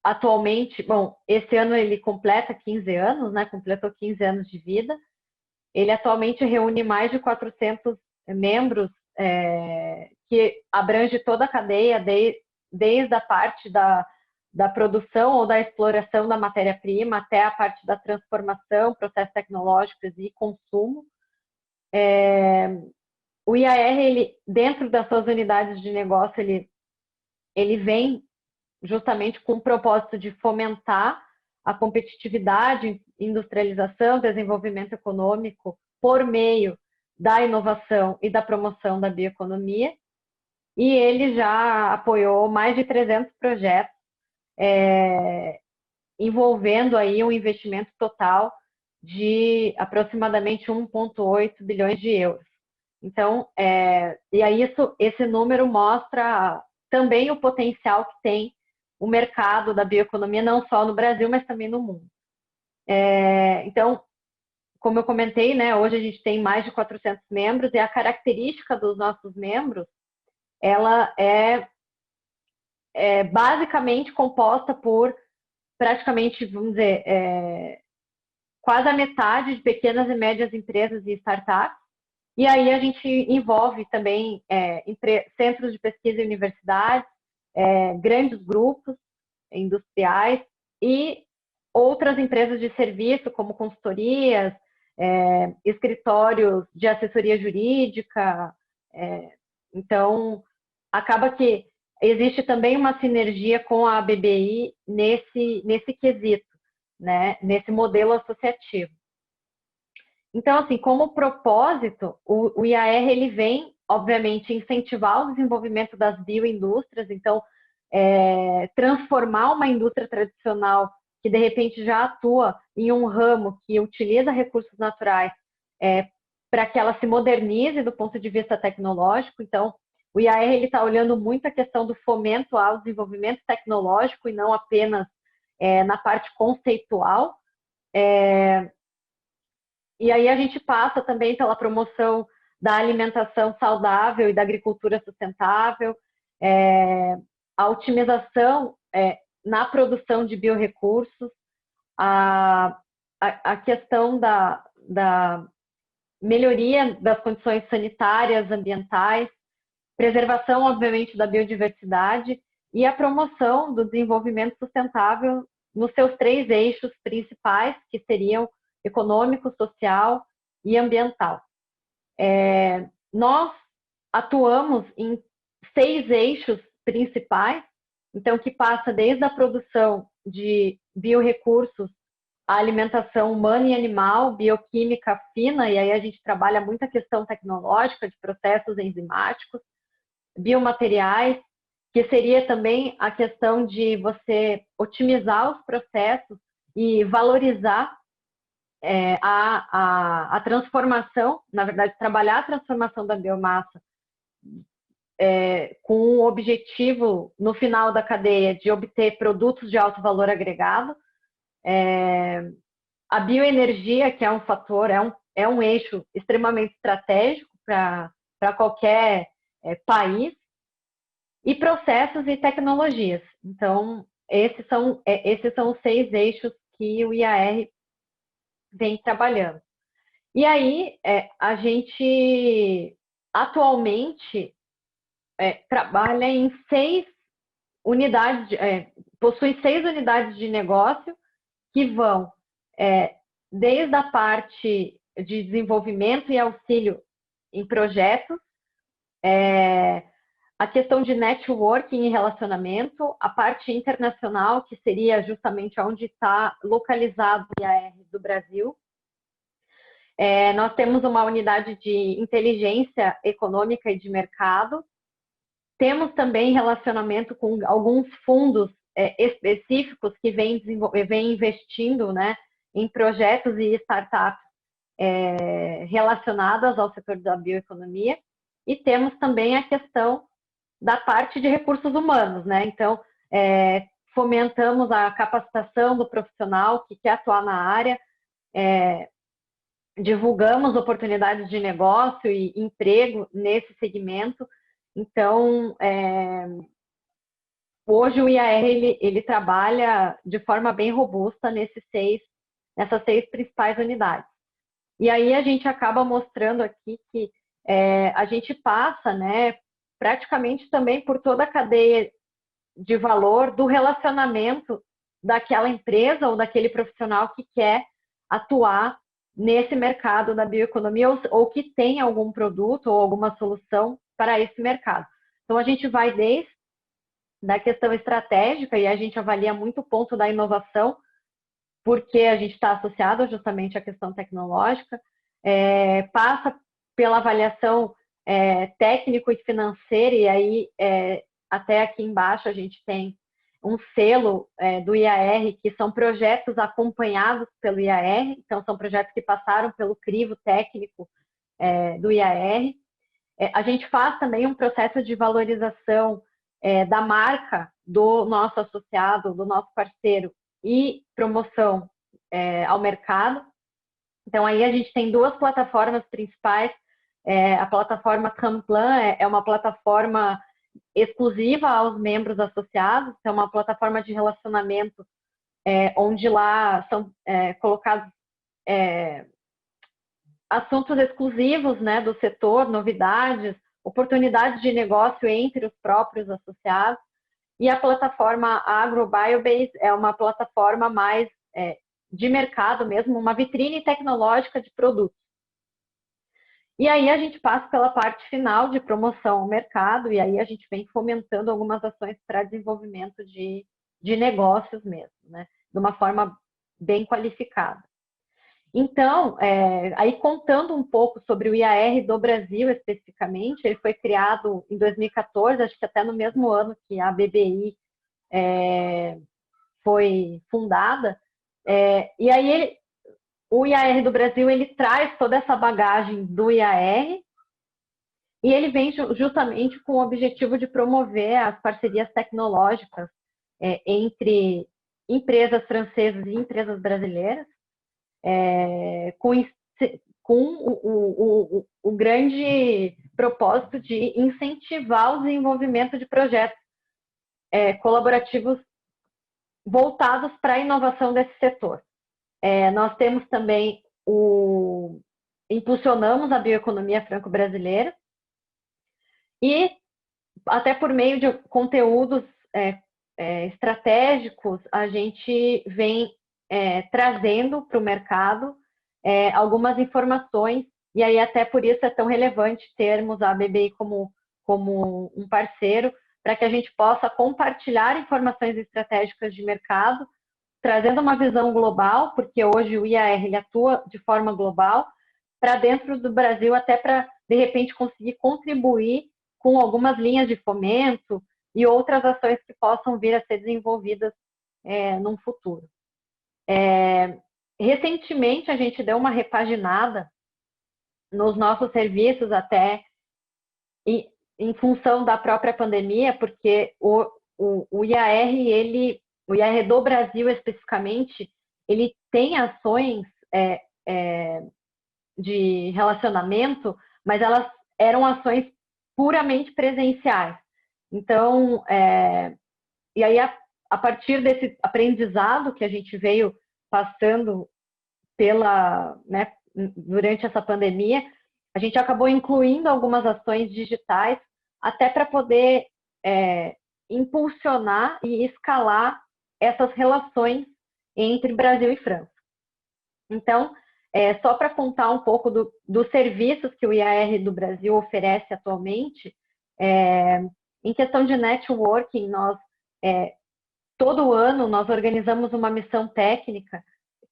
atualmente, bom, esse ano ele completa 15 anos, né? Completou 15 anos de vida. Ele atualmente reúne mais de 400 membros, que abrange toda a cadeia, desde a parte da produção ou da exploração da matéria-prima até a parte da transformação, processos tecnológicos e consumo. O IAR, ele, dentro das suas unidades de negócio, ele vem justamente com o propósito de fomentar a competitividade, industrialização, desenvolvimento econômico por meio da inovação e da promoção da bioeconomia. E ele já apoiou mais de 300 projetos, envolvendo aí um investimento total de aproximadamente 1,8 bilhões de euros. Então, e aí esse número mostra também o potencial que tem o mercado da bioeconomia, não só no Brasil, mas também no mundo. Então, como eu comentei, né, hoje a gente tem mais de 400 membros e a característica dos nossos membros, ela é basicamente composta por praticamente, vamos dizer, quase a metade de pequenas e médias empresas e startups. E aí a gente envolve também centros de pesquisa e universidades, grandes grupos industriais e outras empresas de serviço, como consultorias, escritórios de assessoria jurídica. Então, acaba que existe também uma sinergia com a BBI nesse quesito, né? Nesse modelo associativo. Então, assim, como propósito, o IAR ele vem, obviamente, incentivar o desenvolvimento das bioindústrias, então, transformar uma indústria tradicional que, de repente, já atua em um ramo que utiliza recursos naturais para que ela se modernize do ponto de vista tecnológico. Então, o IAR está olhando muito a questão do fomento ao desenvolvimento tecnológico e não apenas na parte conceitual. E aí a gente passa também pela promoção da alimentação saudável e da agricultura sustentável, a otimização na produção de biorrecursos, a questão da melhoria das condições sanitárias, ambientais, preservação, obviamente, da biodiversidade e a promoção do desenvolvimento sustentável nos seus 3 eixos principais, que seriam econômico, social e ambiental. Nós atuamos em 6 eixos principais, então que passa desde a produção de biorrecursos, a alimentação humana e animal, bioquímica fina, e aí a gente trabalha muito a questão tecnológica de processos enzimáticos, biomateriais, que seria também a questão de você otimizar os processos e valorizar a transformação, na verdade, trabalhar a transformação da biomassa com o objetivo, no final da cadeia, de obter produtos de alto valor agregado. A bioenergia, que é um fator, é um eixo extremamente estratégico para qualquer país, e processos e tecnologias. Então, esses são os 6 eixos que o IAR vem trabalhando. E aí, a gente atualmente trabalha em 6 unidades, possui 6 unidades de negócio que vão desde a parte de desenvolvimento e auxílio em projetos, a questão de networking e relacionamento, a parte internacional, que seria justamente onde está localizado o IAR do Brasil. Nós temos uma unidade de inteligência econômica e de mercado. Temos também relacionamento com alguns fundos específicos que vêm investindo, né, em projetos e startups relacionadas ao setor da bioeconomia. E temos também a questão da parte de recursos humanos, né? Então, fomentamos a capacitação do profissional que quer atuar na área, divulgamos oportunidades de negócio e emprego nesse segmento. Então, hoje o IAR ele trabalha de forma bem robusta nessas 6 principais unidades. E aí a gente acaba mostrando aqui que a gente passa, né, praticamente também por toda a cadeia de valor do relacionamento daquela empresa ou daquele profissional que quer atuar nesse mercado da bioeconomia ou que tem algum produto ou alguma solução para esse mercado. Então, a gente vai desde da questão estratégica e a gente avalia muito o ponto da inovação, porque a gente está associado justamente à questão tecnológica, passa pela avaliação técnico e financeira, e aí até aqui embaixo a gente tem um selo do IAR, que são projetos acompanhados pelo IAR, então são projetos que passaram pelo crivo técnico do IAR. A gente faz também um processo de valorização da marca do nosso associado, do nosso parceiro, e promoção ao mercado. Então, aí a gente tem duas plataformas principais. A plataforma Camplan é uma plataforma exclusiva aos membros associados, é uma plataforma de relacionamento onde lá são colocados assuntos exclusivos, né, do setor, novidades, oportunidades de negócio entre os próprios associados. E a plataforma AgroBiobase é uma plataforma mais de mercado mesmo, uma vitrine tecnológica de produtos. E aí a gente passa pela parte final de promoção ao mercado, e aí a gente vem fomentando algumas ações para desenvolvimento de negócios mesmo, né? De uma forma bem qualificada. Então, aí contando um pouco sobre o IAR do Brasil especificamente, ele foi criado em 2014, acho que até no mesmo ano que a BBI foi fundada, e aí o IAR do Brasil ele traz toda essa bagagem do IAR e ele vem justamente com o objetivo de promover as parcerias tecnológicas entre empresas francesas e empresas brasileiras, com o grande propósito de incentivar o desenvolvimento de projetos colaborativos voltados para a inovação desse setor. Nós temos também impulsionamos a bioeconomia franco-brasileira e até por meio de conteúdos estratégicos a gente vem trazendo para o mercado algumas informações, e aí até por isso é tão relevante termos a BBI como um parceiro, para que a gente possa compartilhar informações estratégicas de mercado, trazendo uma visão global, porque hoje o IAR ele atua de forma global, para dentro do Brasil, até para, de repente, conseguir contribuir com algumas linhas de fomento e outras ações que possam vir a ser desenvolvidas num futuro. Recentemente, a gente deu uma repaginada nos nossos serviços, até em função da própria pandemia, porque o IAR, o IAR do Brasil especificamente, ele tem ações de relacionamento, mas elas eram ações puramente presenciais. Então, e aí a partir desse aprendizado que a gente veio passando durante essa pandemia, a gente acabou incluindo algumas ações digitais até para poder impulsionar e escalar essas relações entre Brasil e França. Então, só para contar um pouco dos serviços que o IAR do Brasil oferece atualmente, em questão de networking, todo ano nós organizamos uma missão técnica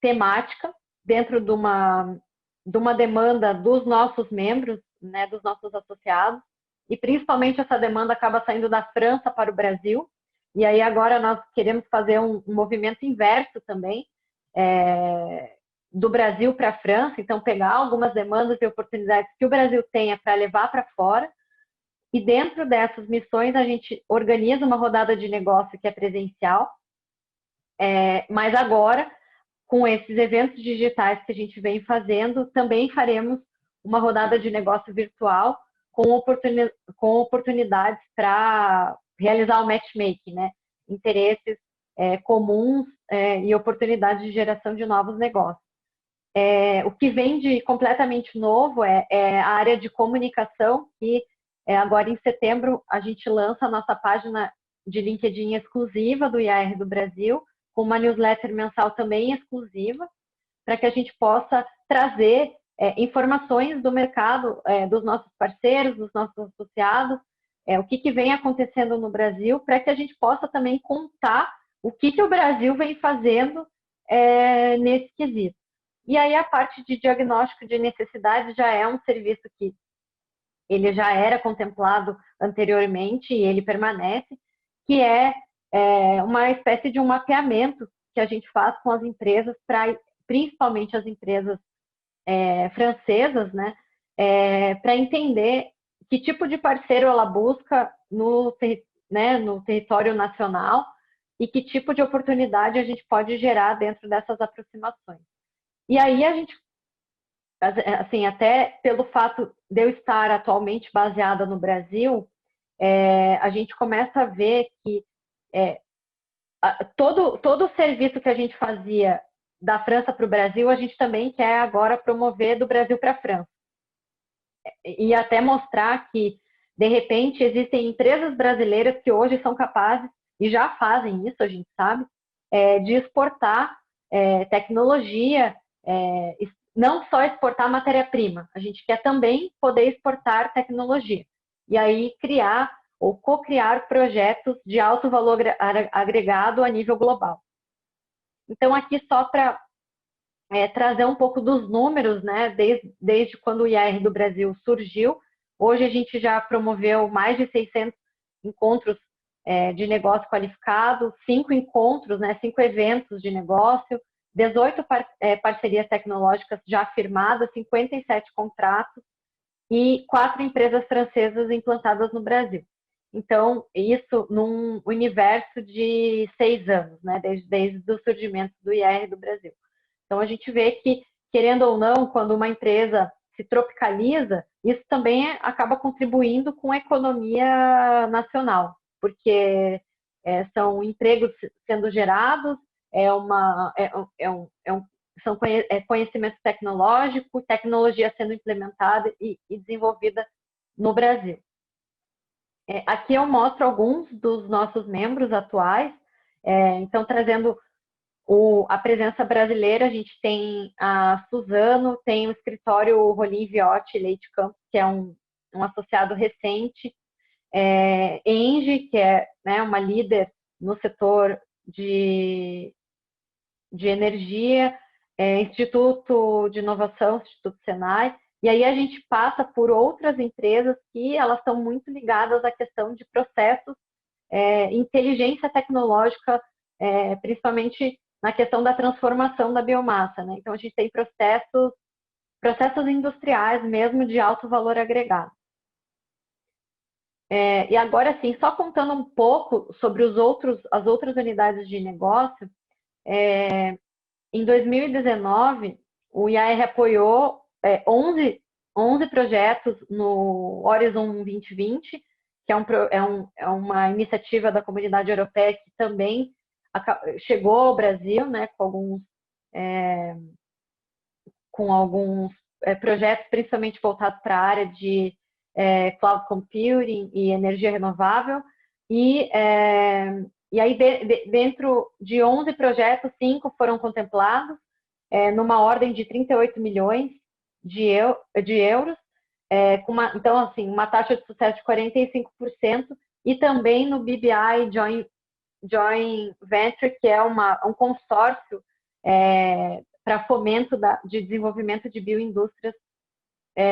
temática dentro de uma demanda dos nossos membros, né, dos nossos associados, e principalmente essa demanda acaba saindo da França para o Brasil, e aí agora nós queremos fazer um movimento inverso também, do Brasil para a França, então pegar algumas demandas e oportunidades que o Brasil tenha para levar para fora, e dentro dessas missões a gente organiza uma rodada de negócio que é presencial, mas agora, com esses eventos digitais que a gente vem fazendo, também faremos uma rodada de negócio virtual com oportunidades para realizar o matchmaking, né? Interesses comuns e oportunidades de geração de novos negócios. O que vem de completamente novo é a área de comunicação, que agora em setembro a gente lança a nossa página de LinkedIn exclusiva do IAR do Brasil, com uma newsletter mensal também exclusiva, para que a gente possa trazer informações do mercado, dos nossos parceiros, dos nossos associados, o que vem acontecendo no Brasil, para que a gente possa também contar o que o Brasil vem fazendo nesse quesito. E aí a parte de diagnóstico de necessidade já é um serviço que ele já era contemplado anteriormente e ele permanece, que é uma espécie de um mapeamento que a gente faz com as empresas, principalmente as empresas francesas, né, para entender que tipo de parceiro ela busca no território nacional e que tipo de oportunidade a gente pode gerar dentro dessas aproximações. E aí a gente, assim, até pelo fato de eu estar atualmente baseada no Brasil, a gente começa a ver que todo o serviço que a gente fazia da França para o Brasil, a gente também quer agora promover do Brasil para a França. E até mostrar que, de repente, existem empresas brasileiras que hoje são capazes, e já fazem isso, a gente sabe, de exportar tecnologia, não só exportar matéria-prima, a gente quer também poder exportar tecnologia. E aí criar ou co-criar projetos de alto valor agregado a nível global. Então, aqui só para trazer um pouco dos números, né, desde quando o IAR do Brasil surgiu, hoje a gente já promoveu mais de 600 encontros de negócio qualificado, 5 encontros, né, 5 eventos de negócio, 18 parcerias tecnológicas já firmadas, 57 contratos e 4 empresas francesas implantadas no Brasil. Então, isso num universo de 6 anos, né, desde o surgimento do IAR do Brasil. Então, a gente vê que, querendo ou não, quando uma empresa se tropicaliza, isso também acaba contribuindo com a economia nacional, porque são empregos sendo gerados, são conhecimento tecnológico, tecnologia sendo implementada e desenvolvida no Brasil. Aqui eu mostro alguns dos nossos membros atuais, então trazendo a presença brasileira, a gente tem a Suzano, tem o escritório Rolim Viotti Leite Campos, que é um associado recente, Engie, que é, né, uma líder no setor de energia, Instituto de Inovação, Instituto Senai, e aí a gente passa por outras empresas que elas estão muito ligadas à questão de processos, inteligência tecnológica, principalmente na questão da transformação da biomassa, né? Então, a gente tem processos industriais mesmo de alto valor agregado. E agora, sim, só contando um pouco sobre as outras unidades de negócio, em 2019, o IAR apoiou 11 projetos no Horizon 2020, que é uma iniciativa da Comunidade Europeia que também chegou ao Brasil, né, com alguns projetos principalmente voltados para a área de cloud computing e energia renovável. E aí, dentro de 11 projetos, 5 foram contemplados, numa ordem de 38 milhões de euros, então, assim, uma taxa de sucesso de 45%, e também no BBI Joint Venture, que é um consórcio para fomento de desenvolvimento de bioindústrias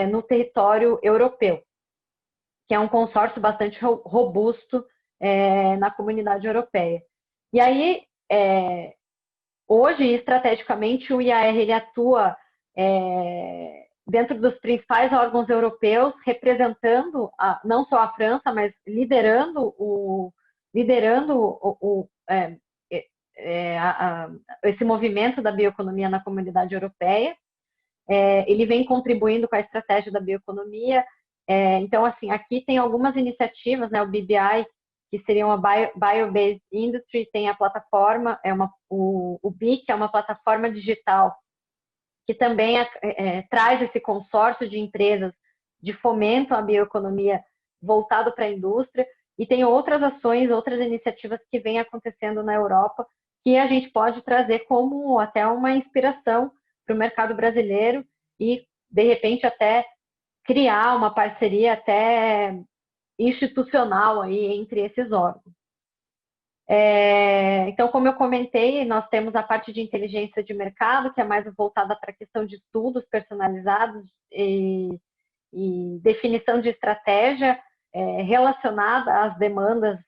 no território europeu, que é um consórcio bastante robusto na comunidade europeia. E aí, hoje, estrategicamente, o IAR ele atua dentro dos principais órgãos europeus, representando não só a França, mas liderando esse movimento da bioeconomia na comunidade europeia. Ele vem contribuindo com a estratégia da bioeconomia. Então, assim, aqui tem algumas iniciativas, né? O BBI, que seria uma Bio-Based Industry, tem a plataforma, o BIC, é uma plataforma digital que também traz esse consórcio de empresas de fomento à bioeconomia voltado para a indústria. e tem outras ações, outras iniciativas que vêm acontecendo na Europa que a gente pode trazer como até uma inspiração para o mercado brasileiro e, de repente, até criar uma parceria até institucional aí entre esses órgãos. Então, como eu comentei, nós temos a parte de inteligência de mercado, que é mais voltada para a questão de estudos personalizados e definição de estratégia relacionada às demandas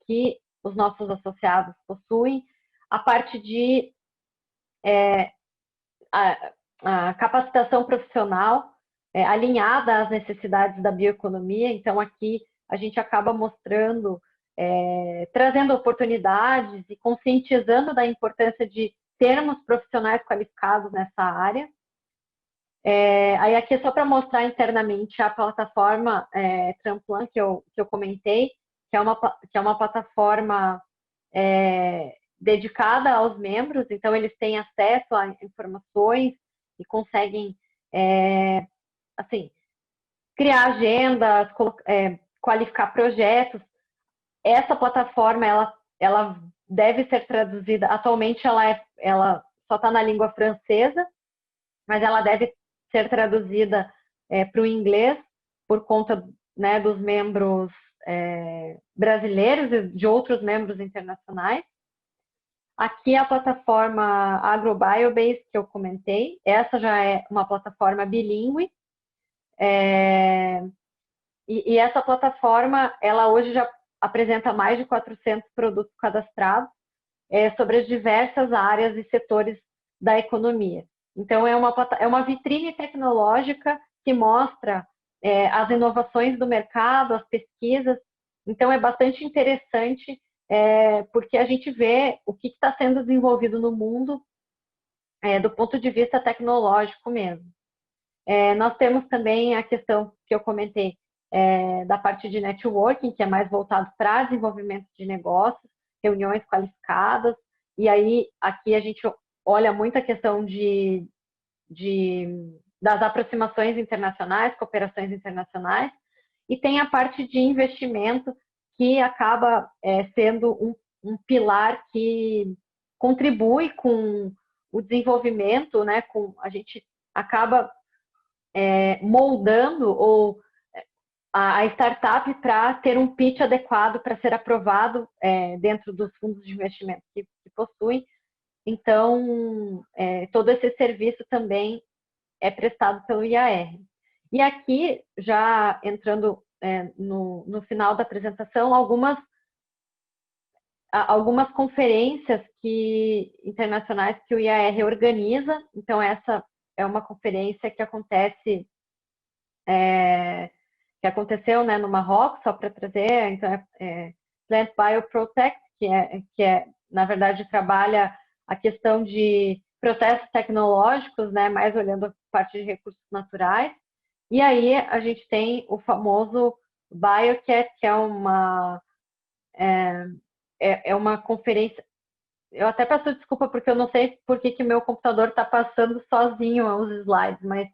que os nossos associados possuem. A parte de a capacitação profissional alinhada às necessidades da bioeconomia. Então, aqui a gente acaba mostrando, trazendo oportunidades e conscientizando da importância de termos profissionais qualificados nessa área. Aí aqui é só para mostrar internamente a plataforma Tramplan que eu comentei, que é uma plataforma dedicada aos membros, então eles têm acesso a informações e conseguem assim, criar agendas, qualificar projetos. Essa plataforma ela deve ser traduzida. Atualmente ela só está na língua francesa, mas ela deve ser traduzida para o inglês por conta, né, dos membros brasileiros e de outros membros internacionais. Aqui a plataforma AgroBiobase que eu comentei, essa já é uma plataforma bilíngue. E essa plataforma, ela hoje já apresenta mais de 400 produtos cadastrados sobre as diversas áreas e setores da economia. Então, é uma vitrine tecnológica que mostra as inovações do mercado, as pesquisas. Então, é bastante interessante, porque a gente vê o que está sendo desenvolvido no mundo do ponto de vista tecnológico mesmo. Nós temos também a questão que eu comentei da parte de networking, que é mais voltado para desenvolvimento de negócios, reuniões qualificadas, e aí aqui a gente olha muito a questão das aproximações internacionais, cooperações internacionais, e tem a parte de investimento que acaba sendo um pilar que contribui com o desenvolvimento, né? A gente acaba moldando ou a startup para ter um pitch adequado para ser aprovado dentro dos fundos de investimento que possuem. Então, todo esse serviço também é prestado pelo IAR. E aqui, já entrando no final da apresentação, algumas conferências internacionais que o IAR organiza. Então, essa é uma conferência que aconteceu, né, no Marrocos, só para trazer. Então, Plant Bioprotect, que na verdade, trabalha a questão de processos tecnológicos, né, mais olhando a parte de recursos naturais. E aí a gente tem o famoso BioCat, que é uma conferência. Eu até peço desculpa porque eu não sei por que meu computador está passando sozinho os slides, mas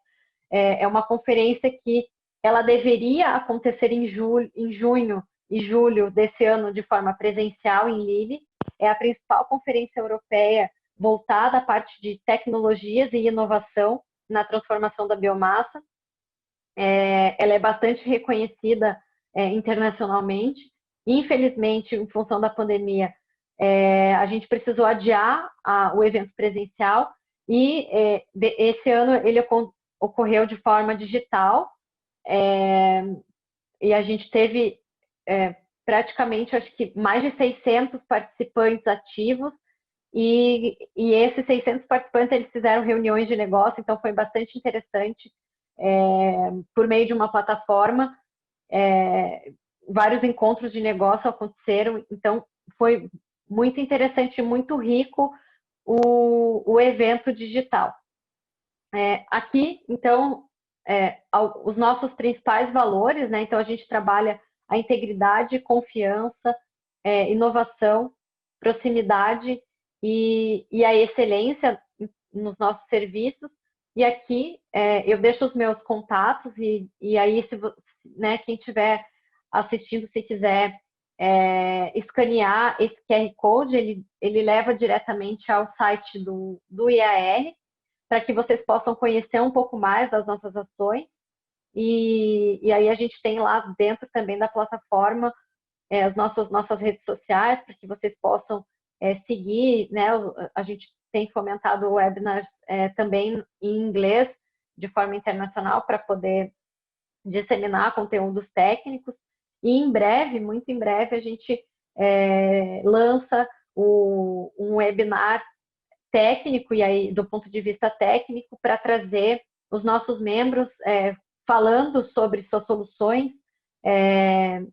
é uma conferência que ela deveria acontecer em junho e julho desse ano de forma presencial em Lille. É a principal conferência europeia voltada à parte de tecnologias e inovação na transformação da biomassa. Ela é bastante reconhecida internacionalmente. Infelizmente, em função da pandemia, a gente precisou adiar o evento presencial e esse ano ele ocorreu de forma digital. E a gente teve praticamente, acho que mais de 600 participantes ativos, e esses 600 participantes eles fizeram reuniões de negócio, então foi bastante interessante, por meio de uma plataforma, vários encontros de negócio aconteceram, então foi muito interessante, muito rico o evento digital. Aqui, então, os nossos principais valores, né? Então a gente trabalha a integridade, confiança, inovação, proximidade e a excelência nos nossos serviços. E aqui eu deixo os meus contatos e aí, quem estiver assistindo, se quiser escanear esse QR Code, ele leva diretamente ao site do IAR, para que vocês possam conhecer um pouco mais das nossas ações. E aí a gente tem lá dentro também da plataforma as nossas redes sociais, para que vocês possam seguir, né? A gente tem fomentado webinars também em inglês, de forma internacional, para poder disseminar conteúdos técnicos. E em breve, muito em breve, a gente lança um webinar técnico, e aí do ponto de vista técnico, para trazer os nossos membros falando sobre suas soluções,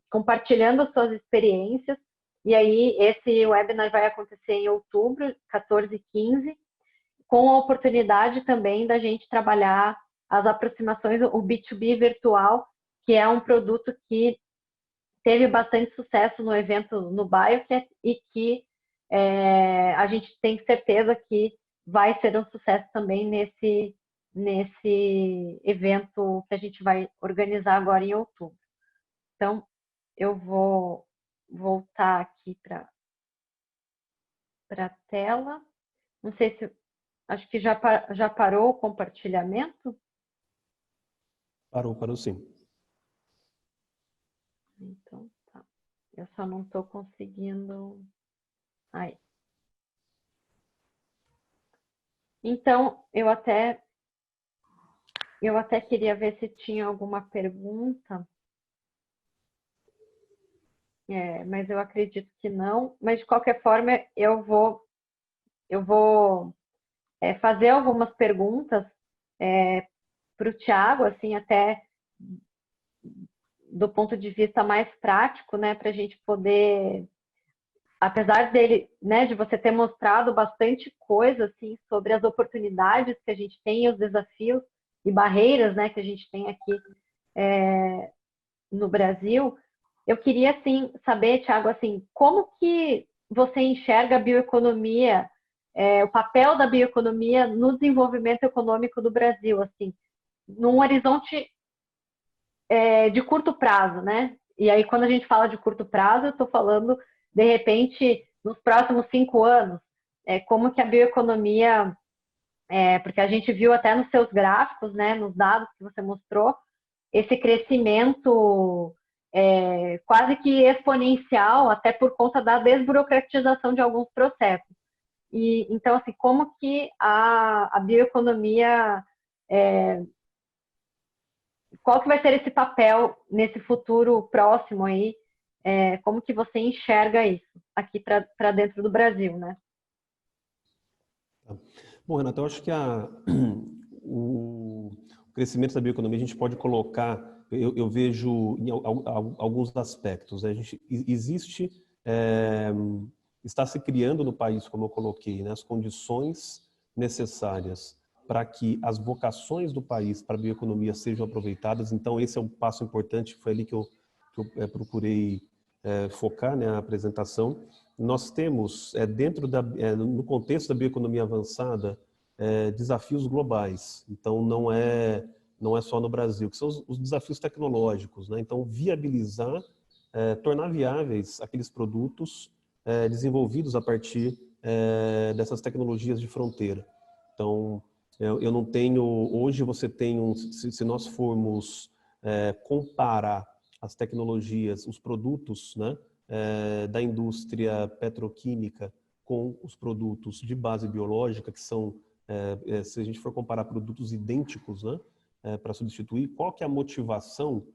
compartilhando suas experiências. E aí esse webinar vai acontecer em outubro, 14 e 15, com a oportunidade também da gente trabalhar as aproximações, o B2B virtual, que é um produto que teve bastante sucesso no evento no Biocast e que a gente tem certeza que vai ser um sucesso também nesse evento que a gente vai organizar agora em outubro. Então, eu vou voltar aqui para a tela. Não sei se... Acho que já parou o compartilhamento? Parou sim. Então, tá. Eu só não estou conseguindo... Aí. Então, eu até queria ver se tinha alguma pergunta, mas eu acredito que não. Mas, de qualquer forma, eu vou fazer algumas perguntas para o Thiago, assim, até do ponto de vista mais prático, né, para a gente poder, apesar dele, né, de você ter mostrado bastante coisa, assim, sobre as oportunidades que a gente tem, os desafios e barreiras, né, que a gente tem aqui no Brasil, eu queria, assim, saber, Thiago, assim, como que você enxerga a bioeconomia, o papel da bioeconomia no desenvolvimento econômico do Brasil, assim, num horizonte de curto prazo, né? E aí, quando a gente fala de curto prazo, eu estou falando, de repente, nos próximos 5 anos, como que a bioeconomia, porque a gente viu até nos seus gráficos, né, nos dados que você mostrou, esse crescimento quase que exponencial, até por conta da desburocratização de alguns processos. E, então, assim, como que a bioeconomia qual que vai ser esse papel nesse futuro próximo aí? Como que você enxerga isso aqui para dentro do Brasil, né? Bom, Renata, eu acho que o crescimento da bioeconomia a gente pode colocar, eu vejo em alguns aspectos. A gente existe, está se criando no país, como eu coloquei, né, as condições necessárias para que as vocações do país para a bioeconomia sejam aproveitadas. Então, esse é um passo importante, foi ali que eu procurei focar, né, a apresentação. Nós temos, no contexto da bioeconomia avançada, desafios globais. Então, não é só no Brasil, que são os desafios tecnológicos, né? Então, viabilizar, tornar viáveis aqueles produtos desenvolvidos a partir dessas tecnologias de fronteira. Então, eu não tenho... Hoje você tem se nós formos comparar as tecnologias, os produtos, né, da indústria petroquímica com os produtos de base biológica, que são, se a gente for comparar produtos idênticos, né, para substituir, qual que é a motivação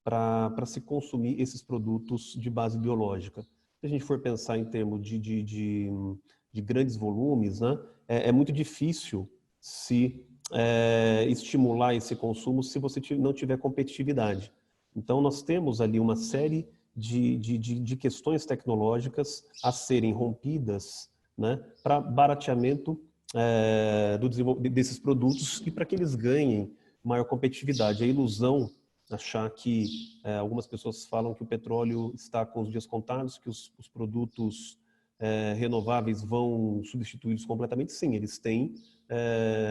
para se consumir esses produtos de base biológica? Se a gente for pensar em termos de grandes volumes, né, é muito difícil se estimular esse consumo se você não tiver competitividade. Então, nós temos ali uma série de questões tecnológicas a serem rompidas, né, para barateamento desses produtos e para que eles ganhem maior competitividade. A ilusão, achar que algumas pessoas falam que o petróleo está com os dias contados, que os produtos renováveis vão substituí-los completamente. Sim, eles têm,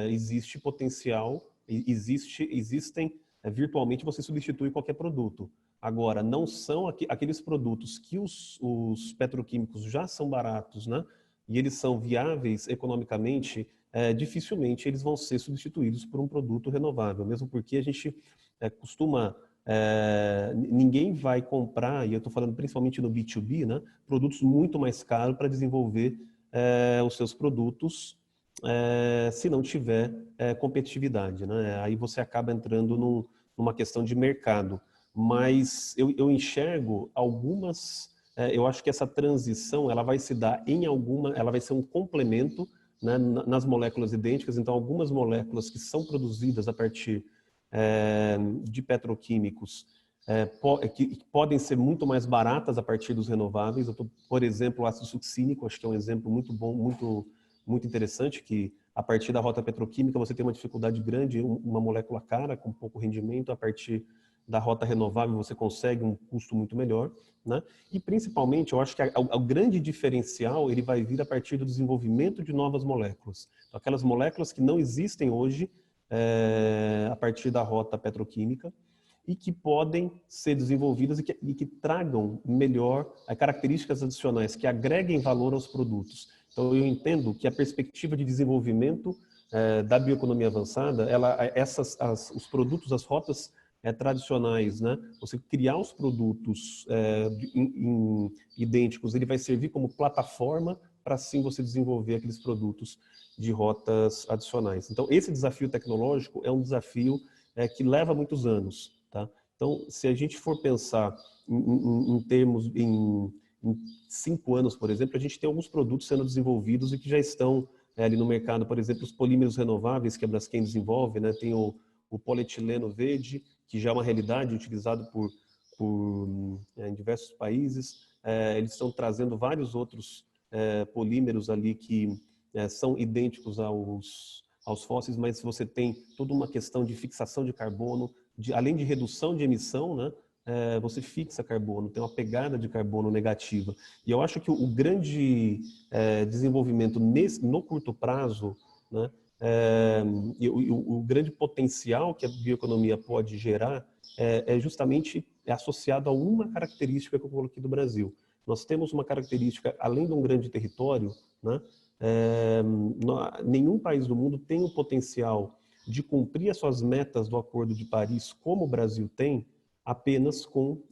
existe potencial, existem virtualmente você substitui qualquer produto. Agora, não são aqueles produtos que os petroquímicos já são baratos, né? E eles são viáveis economicamente, dificilmente eles vão ser substituídos por um produto renovável, mesmo porque a gente costuma... ninguém vai comprar, e eu estou falando principalmente no B2B, né? Produtos muito mais caros para desenvolver os seus produtos, se não tiver competitividade, né? Aí você acaba entrando numa questão de mercado. Mas eu enxergo algumas, eu acho que essa transição ela vai se dar ela vai ser um complemento, né, nas moléculas idênticas. Então, algumas moléculas que são produzidas a partir de petroquímicos que podem ser muito mais baratas a partir dos renováveis. Por exemplo, o ácido succínico, acho que é um exemplo muito bom, muito interessante, que a partir da rota petroquímica você tem uma dificuldade grande, uma molécula cara com pouco rendimento. A partir da rota renovável você consegue um custo muito melhor, né? E principalmente eu acho que o grande diferencial ele vai vir a partir do desenvolvimento de novas moléculas. Então, aquelas moléculas que não existem hoje a partir da rota petroquímica e que podem ser desenvolvidas e que tragam melhor características adicionais, que agreguem valor aos produtos. Então, eu entendo que a perspectiva de desenvolvimento da bioeconomia avançada, os produtos, as rotas tradicionais, né? Você criar os produtos idênticos, ele vai servir como plataforma para assim você desenvolver aqueles produtos de rotas adicionais. Então, esse desafio tecnológico é um desafio que leva muitos anos, tá? Então, se a gente for pensar em termos, em 5 anos, por exemplo, a gente tem alguns produtos sendo desenvolvidos e que já estão ali no mercado. Por exemplo, os polímeros renováveis que a Braskem desenvolve, né? Tem o polietileno verde, que já é uma realidade utilizado em diversos países. Eles estão trazendo vários outros polímeros ali que são idênticos aos fósseis, mas você tem toda uma questão de fixação de carbono, além de redução de emissão, né? Você fixa carbono, tem uma pegada de carbono negativa. E eu acho que o grande desenvolvimento no curto prazo, né? E o grande potencial que a bioeconomia pode gerar justamente associado a uma característica que eu coloquei do Brasil. Nós temos uma característica, além de um grande território, né? Nenhum país do mundo tem o potencial de cumprir as suas metas do Acordo de Paris, como o Brasil tem, apenas com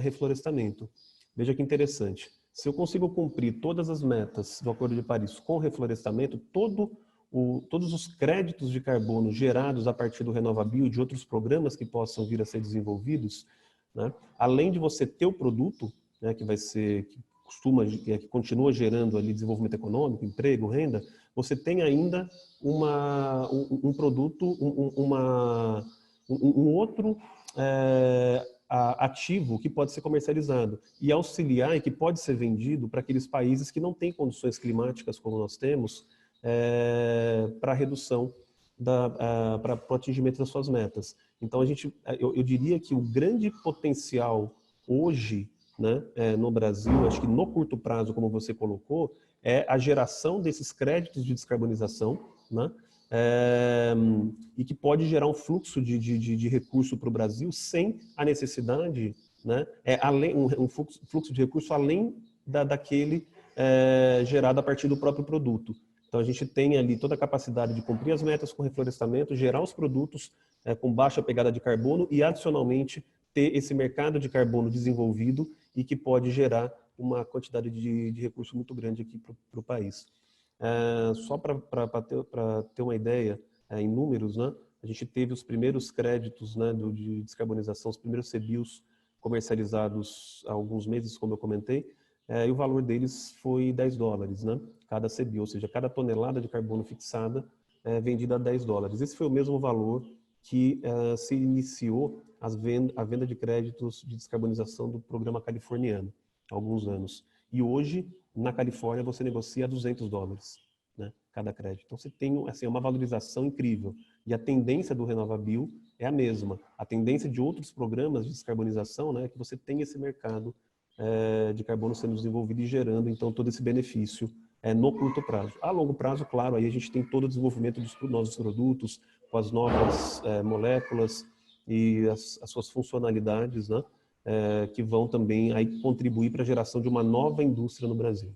reflorestamento. Veja que interessante. Se eu consigo cumprir todas as metas do Acordo de Paris com reflorestamento, todos os créditos de carbono gerados a partir do RenovaBio e de outros programas que possam vir a ser desenvolvidos, né, além de você ter o produto, né, que que continua gerando ali desenvolvimento econômico, emprego, renda, você tem ainda um produto, um outro ativo que pode ser comercializado e auxiliar e que pode ser vendido para aqueles países que não têm condições climáticas como nós temos para redução, para o atingimento das suas metas. Então, eu diria que o grande potencial hoje, né, no Brasil, acho que no curto prazo, como você colocou, é a geração desses créditos de descarbonização, né, e que pode gerar um fluxo de recurso para o Brasil sem a necessidade, né, um fluxo de recurso além daquele gerado a partir do próprio produto. Então, a gente tem ali toda a capacidade de cumprir as metas com reflorestamento, gerar os produtos com baixa pegada de carbono e, adicionalmente, ter esse mercado de carbono desenvolvido e que pode gerar uma quantidade de recurso muito grande aqui para o país. Só para ter uma ideia, em números, né, a gente teve os primeiros créditos, né, de descarbonização, os primeiros CBIOs comercializados há alguns meses, como eu comentei, e o valor deles foi $10, né, cada CBIO, ou seja, cada tonelada de carbono fixada vendida a $10. Esse foi o mesmo valor que se iniciou a venda de créditos de descarbonização do programa californiano, há alguns anos. E hoje, na Califórnia, você negocia a $200, né, cada crédito. Então, você tem assim, uma valorização incrível. E a tendência do RenovaBio é a mesma. A tendência de outros programas de descarbonização, né, é que você tem esse mercado de carbono sendo desenvolvido e gerando, então, todo esse benefício no curto prazo. A longo prazo, claro, aí a gente tem todo o desenvolvimento dos novos produtos, com as novas moléculas, e as suas funcionalidades, né, que vão também aí contribuir para a geração de uma nova indústria no Brasil.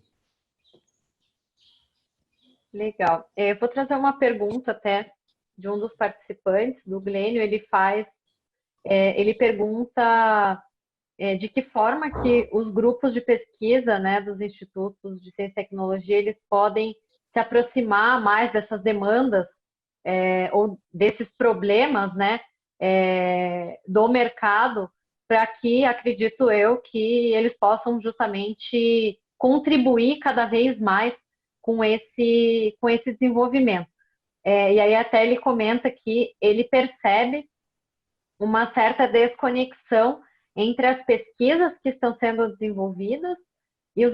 Legal. Eu vou trazer uma pergunta até de um dos participantes, do Glênio. Ele pergunta de que forma que os grupos de pesquisa, né, dos institutos de ciência e tecnologia, eles podem se aproximar mais dessas demandas ou desses problemas, né, do mercado, para que, acredito eu, que eles possam justamente contribuir cada vez mais com esse desenvolvimento. E aí até ele comenta que ele percebe uma certa desconexão entre as pesquisas que estão sendo desenvolvidas e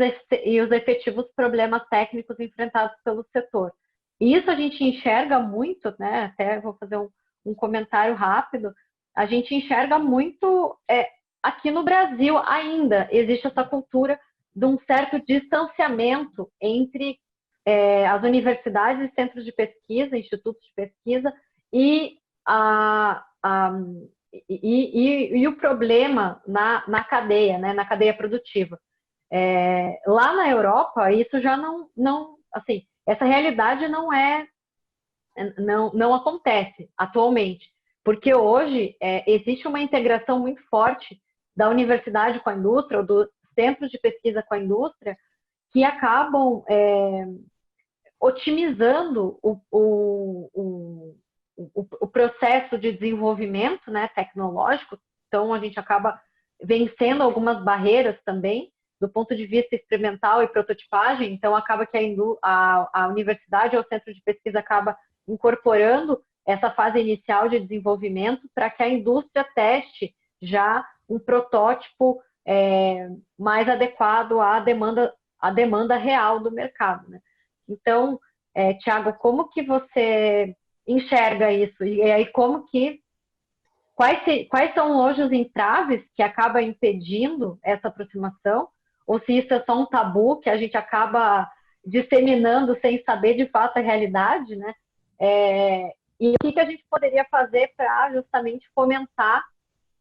os efetivos problemas técnicos enfrentados pelo setor. E isso a gente enxerga muito, né? Até vou fazer um comentário rápido. A gente enxerga muito aqui no Brasil ainda existe essa cultura de um certo distanciamento entre as universidades e centros de pesquisa, institutos de pesquisa e o problema na cadeia, né, na cadeia produtiva. Lá na Europa, isso já não assim, essa realidade não acontece atualmente, porque hoje existe uma integração muito forte da universidade com a indústria, ou dos centros de pesquisa com a indústria, que acabam otimizando o processo de desenvolvimento, né, tecnológico. Então, a gente acaba vencendo algumas barreiras também, do ponto de vista experimental e prototipagem. Então, acaba que a universidade ou o centro de pesquisa acaba incorporando essa fase inicial de desenvolvimento para que a indústria teste já um protótipo mais adequado à demanda real do mercado, né? Então, Thiago, como que você enxerga isso? E aí, quais são hoje os entraves que acabam impedindo essa aproximação? Ou se isso é só um tabu que a gente acaba disseminando sem saber de fato a realidade, né? E o que a gente poderia fazer para justamente fomentar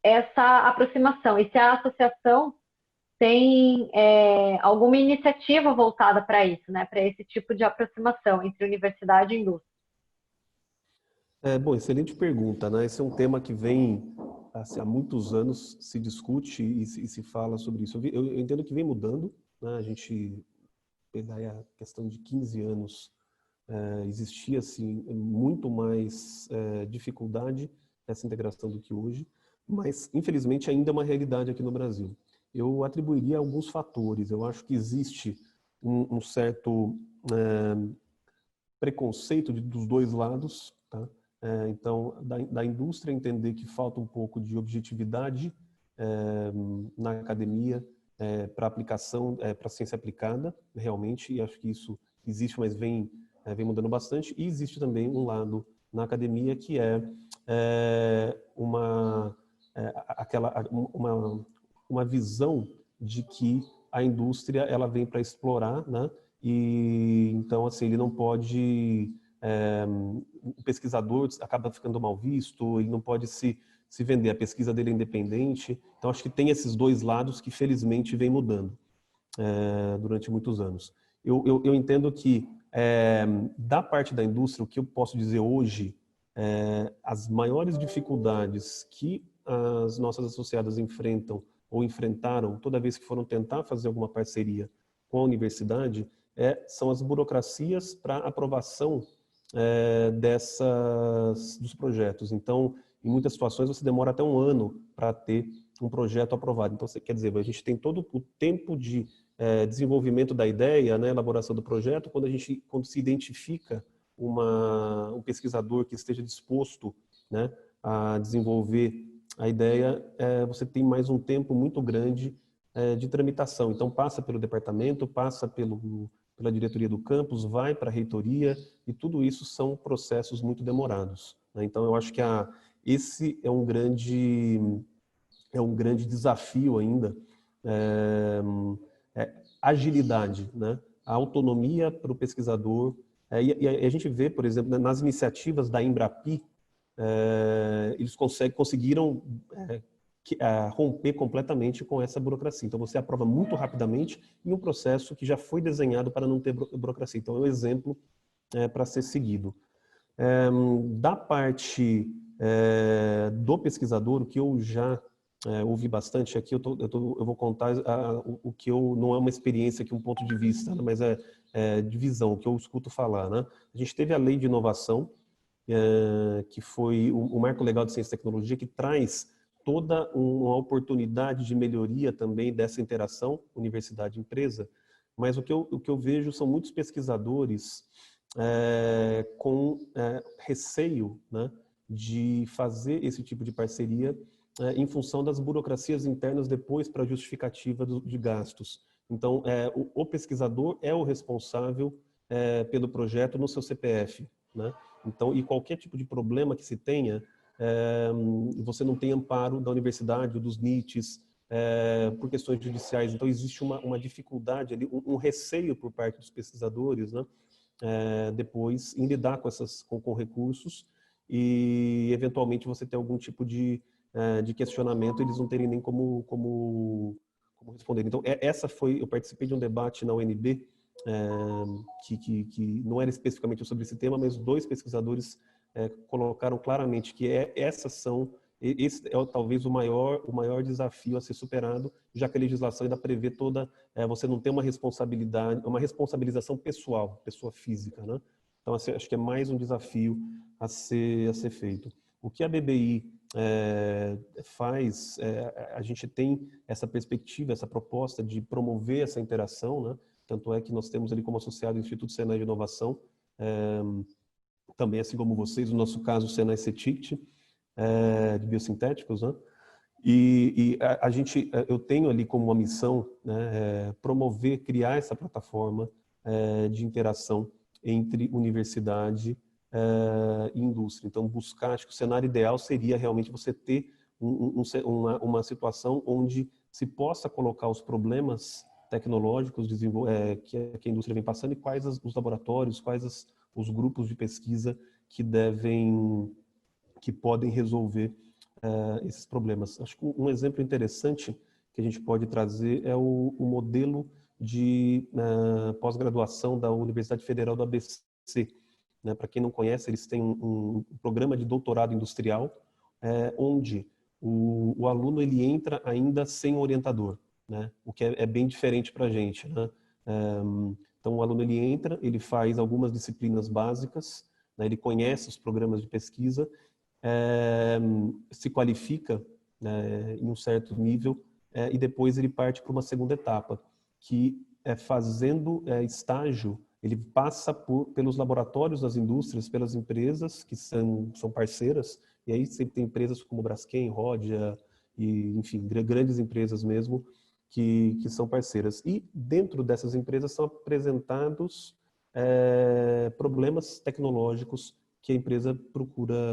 essa aproximação? E se a associação tem alguma iniciativa voltada para isso, né? Para esse tipo de aproximação entre universidade e indústria? Bom, excelente pergunta, né? Esse é um tema que vem, assim, há muitos anos se discute e se fala sobre isso. Eu entendo que vem mudando, né? A gente pegar a questão de 15 anos, existia assim muito mais dificuldade nessa integração do que hoje, mas infelizmente ainda é uma realidade aqui no Brasil. Eu atribuiria alguns fatores. Eu acho que existe um certo preconceito dos dois lados, tá? Então, da indústria entender que falta um pouco de objetividade na academia para aplicação, para ciência aplicada, realmente, e acho que isso existe, mas vem mudando bastante. E existe também um lado na academia que uma visão de que a indústria ela vem para explorar, né? E então assim ele não pode, o pesquisador acaba ficando mal visto, ele não pode se vender, a pesquisa dele é independente. Então acho que tem esses dois lados que felizmente vem mudando durante muitos anos. Eu entendo que da parte da indústria, o que eu posso dizer hoje, as maiores dificuldades que as nossas associadas enfrentam ou enfrentaram toda vez que foram tentar fazer alguma parceria com a universidade são as burocracias para aprovação dos projetos. Então, em muitas situações, você demora até um ano para ter um projeto aprovado. Então, quer dizer, a gente tem todo o tempo de desenvolvimento da ideia, né, elaboração do projeto, quando se identifica um pesquisador que esteja disposto, né, a desenvolver a ideia, você tem mais um tempo muito grande de tramitação. Então, passa pelo departamento, passa pela diretoria do campus, vai para a reitoria, e tudo isso são processos muito demorados, né? Então, eu acho que esse é um grande desafio ainda, agilidade, né? A autonomia para o pesquisador. E a gente vê, por exemplo, nas iniciativas da Embrapi, eles conseguiram romper completamente com essa burocracia. Então, você aprova muito rapidamente em um processo que já foi desenhado para não ter burocracia. Então, é um exemplo para ser seguido. Da parte do pesquisador, o que eu já ouvi bastante aqui, eu vou contar o que não é uma experiência aqui, um ponto de vista, né, mas de visão, o que eu escuto falar. Né? A gente teve a lei de inovação, que foi o Marco Legal de Ciência e Tecnologia, que traz toda uma oportunidade de melhoria também dessa interação universidade-empresa, mas o que eu vejo são muitos pesquisadores com receio, né, de fazer esse tipo de parceria em função das burocracias internas depois para a justificativa de gastos. Então, o pesquisador é o responsável pelo projeto no seu CPF, né? Então, e qualquer tipo de problema que se tenha, você não tem amparo da universidade ou dos NITs por questões judiciais. Então, existe uma dificuldade ali, um receio por parte dos pesquisadores, né? Depois em lidar com recursos e, eventualmente, você ter algum tipo de questionamento, eles não terem nem como responder. Então, eu participei de um debate na UNB, que não era especificamente sobre esse tema, mas dois pesquisadores colocaram claramente que esse é talvez o maior desafio a ser superado, já que a legislação ainda prevê você não tem uma responsabilização pessoal, pessoa física, né? Então, assim, acho que é mais um desafio a ser feito. O que a BBI faz, a gente tem essa perspectiva, essa proposta de promover essa interação, né? Tanto é que nós temos ali como associado o Instituto Senai de Inovação, também assim como vocês, no nosso caso o Senai CETICT, de biosintéticos, né? E eu tenho ali como uma missão, né, promover, criar essa plataforma de interação entre universidade e indústria. Então, acho que o cenário ideal seria realmente você ter uma situação onde se possa colocar os problemas tecnológicos que a indústria vem passando e quais os laboratórios, quais os grupos de pesquisa que podem resolver esses problemas. Acho que um exemplo interessante que a gente pode trazer é o modelo de pós-graduação da Universidade Federal do ABC. Né? Para quem não conhece, eles têm um programa de doutorado industrial, onde o aluno ele entra ainda sem orientador, né? O que é bem diferente para a gente. Né? Então, o aluno ele entra, ele faz algumas disciplinas básicas, né? Ele conhece os programas de pesquisa, se qualifica, né, em um certo nível, e depois ele parte para uma segunda etapa, que é fazendo estágio. Ele passa pelos laboratórios das indústrias, pelas empresas que são parceiras, e aí sempre tem empresas como Braskem, Rhodia, e, enfim, grandes empresas mesmo, que são parceiras. E dentro dessas empresas são apresentados problemas tecnológicos que a empresa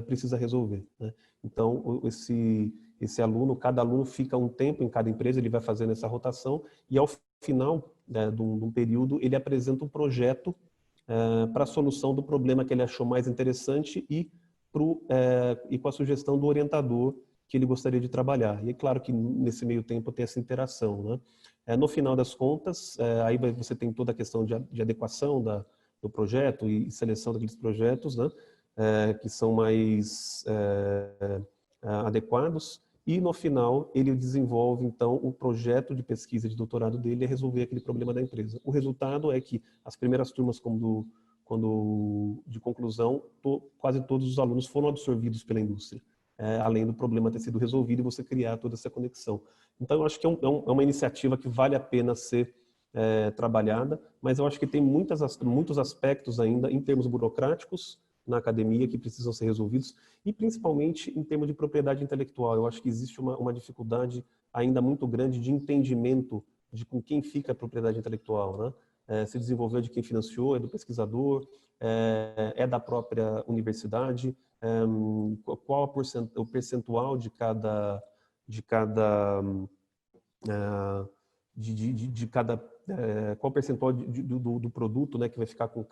precisa resolver. Né? Então, esse aluno, cada aluno fica um tempo em cada empresa, ele vai fazendo essa rotação, e ao final de um período, ele apresenta um projeto para a solução do problema que ele achou mais interessante e com a sugestão do orientador que ele gostaria de trabalhar. E é claro que nesse meio tempo tem essa interação. Né? No final das contas, aí você tem toda a questão de adequação do projeto e seleção daqueles projetos, né? Que são mais adequados, e no final ele desenvolve então o projeto de pesquisa de doutorado dele, é resolver aquele problema da empresa. O resultado é que as primeiras turmas de conclusão, quase todos os alunos foram absorvidos pela indústria, além do problema ter sido resolvido e você criar toda essa conexão. Então eu acho que é uma iniciativa que vale a pena ser trabalhada, mas eu acho que tem muitos aspectos ainda em termos burocráticos na academia que precisam ser resolvidos, e principalmente em termos de propriedade intelectual. Eu acho que existe uma dificuldade ainda muito grande de entendimento de com quem fica a propriedade intelectual. Né? Se desenvolveu de quem financiou, é do pesquisador, é da própria universidade, qual o percentual de cada qual o percentual do produto, né, que vai ficar com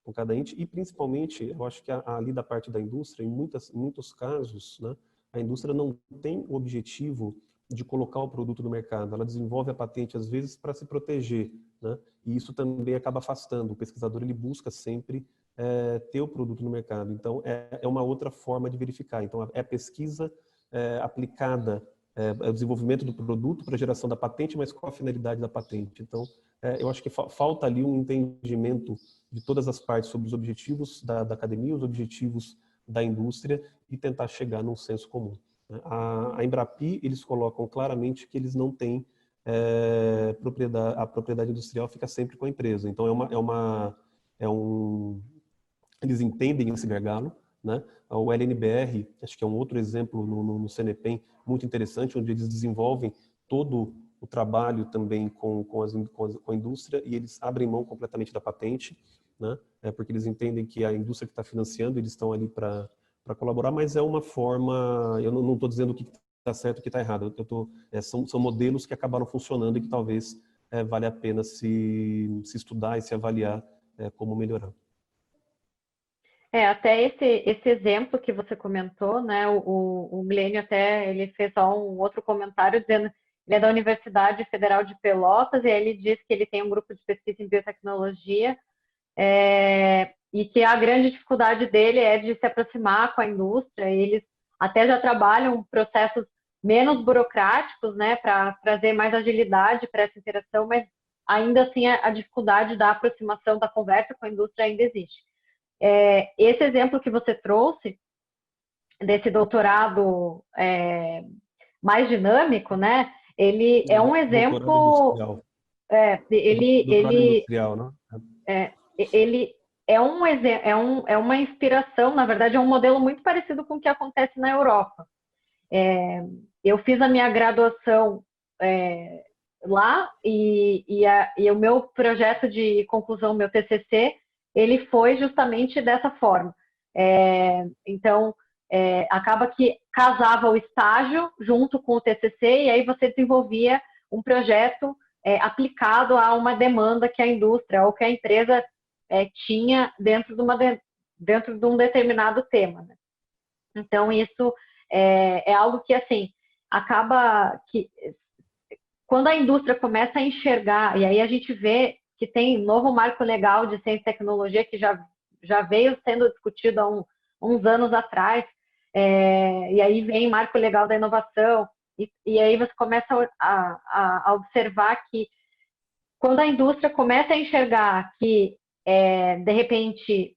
com cada ente, e principalmente, eu acho que ali da parte da indústria, em muitos casos, né, a indústria não tem o objetivo de colocar o produto no mercado. Ela desenvolve a patente, às vezes, para se proteger, né? E isso também acaba afastando. O pesquisador, ele busca sempre ter o produto no mercado. Então, é uma outra forma de verificar. Então, é a pesquisa aplicada, o desenvolvimento do produto para a geração da patente, mas qual a finalidade da patente? Então, eu acho que falta ali um entendimento de todas as partes sobre os objetivos da academia, os objetivos da indústria e tentar chegar num senso comum. A Embrapi, eles colocam claramente que eles não têm a propriedade industrial fica sempre com a empresa. Então, eles entendem esse gargalo, né? O LNBR, acho que é um outro exemplo no CNPEM muito interessante, onde eles desenvolvem todo o trabalho também com a indústria e eles abrem mão completamente da patente, né? Porque eles entendem que a indústria que está financiando, eles estão ali para colaborar, mas é uma forma, eu não estou dizendo o que está certo e o que está errado, são modelos que acabaram funcionando e que talvez vale a pena se estudar e se avaliar como melhorar. Até esse exemplo que você comentou, né? O Milênio até ele fez só um outro comentário dizendo ele é da Universidade Federal de Pelotas e aí ele diz que ele tem um grupo de pesquisa em biotecnologia e que a grande dificuldade dele é de se aproximar com a indústria. Eles até já trabalham processos menos burocráticos, né, para trazer mais agilidade para essa interação, mas ainda assim a dificuldade da aproximação da conversa com a indústria ainda existe. Esse exemplo que você trouxe desse doutorado mais dinâmico, né? Ele é um exemplo. Doutorado industrial, né? Ele é uma inspiração, na verdade, é um modelo muito parecido com o que acontece na Europa. Eu fiz a minha graduação lá e o meu projeto de conclusão, meu TCC, ele foi justamente dessa forma. Então, acaba que casava o estágio junto com o TCC e aí você desenvolvia um projeto aplicado a uma demanda que a indústria ou que a empresa tinha dentro de um determinado tema, né? Então, isso é algo que, assim, acaba que quando a indústria começa a enxergar, e aí a gente vê que tem novo marco legal de ciência e tecnologia que já veio sendo discutido há uns anos atrás, e aí vem marco legal da inovação, e aí você começa a observar que quando a indústria começa a enxergar que, de repente,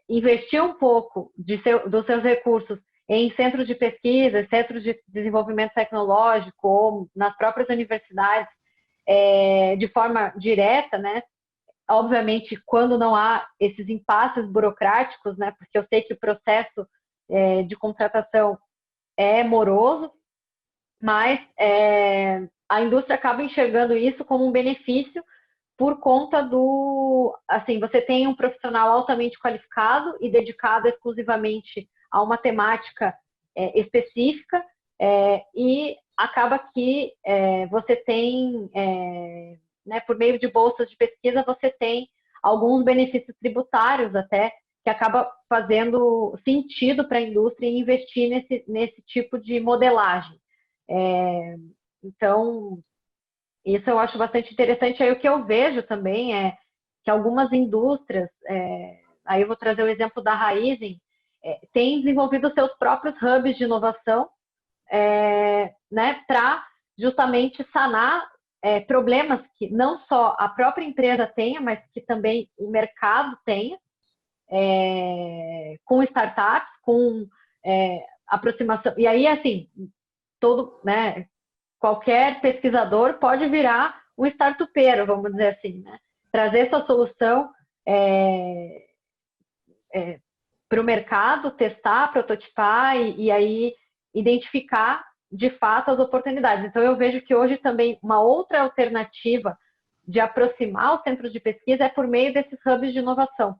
investir um pouco dos seus recursos em centros de pesquisa, centros de desenvolvimento tecnológico ou nas próprias universidades de forma direta, né? Obviamente, quando não há esses impasses burocráticos, né? Porque eu sei que o processo de contratação é moroso, mas a indústria acaba enxergando isso como um benefício por conta assim, você tem um profissional altamente qualificado e dedicado exclusivamente a uma temática específica e acaba que você tem, né, por meio de bolsas de pesquisa, você tem alguns benefícios tributários até, que acaba fazendo sentido para a indústria investir nesse tipo de modelagem. Então, isso eu acho bastante interessante. Aí o que eu vejo também é que algumas indústrias, aí eu vou trazer o exemplo da Raizen, têm desenvolvido seus próprios hubs de inovação, né, para justamente sanar problemas que não só a própria empresa tenha, mas que também o mercado tenha, com startups, com aproximação. E aí, assim, né, qualquer pesquisador pode virar um startupeiro, vamos dizer assim, né? Trazer sua solução para o mercado, testar, prototipar e aí identificar de fato as oportunidades. Então, eu vejo que hoje também uma outra alternativa de aproximar os centros de pesquisa é por meio desses hubs de inovação,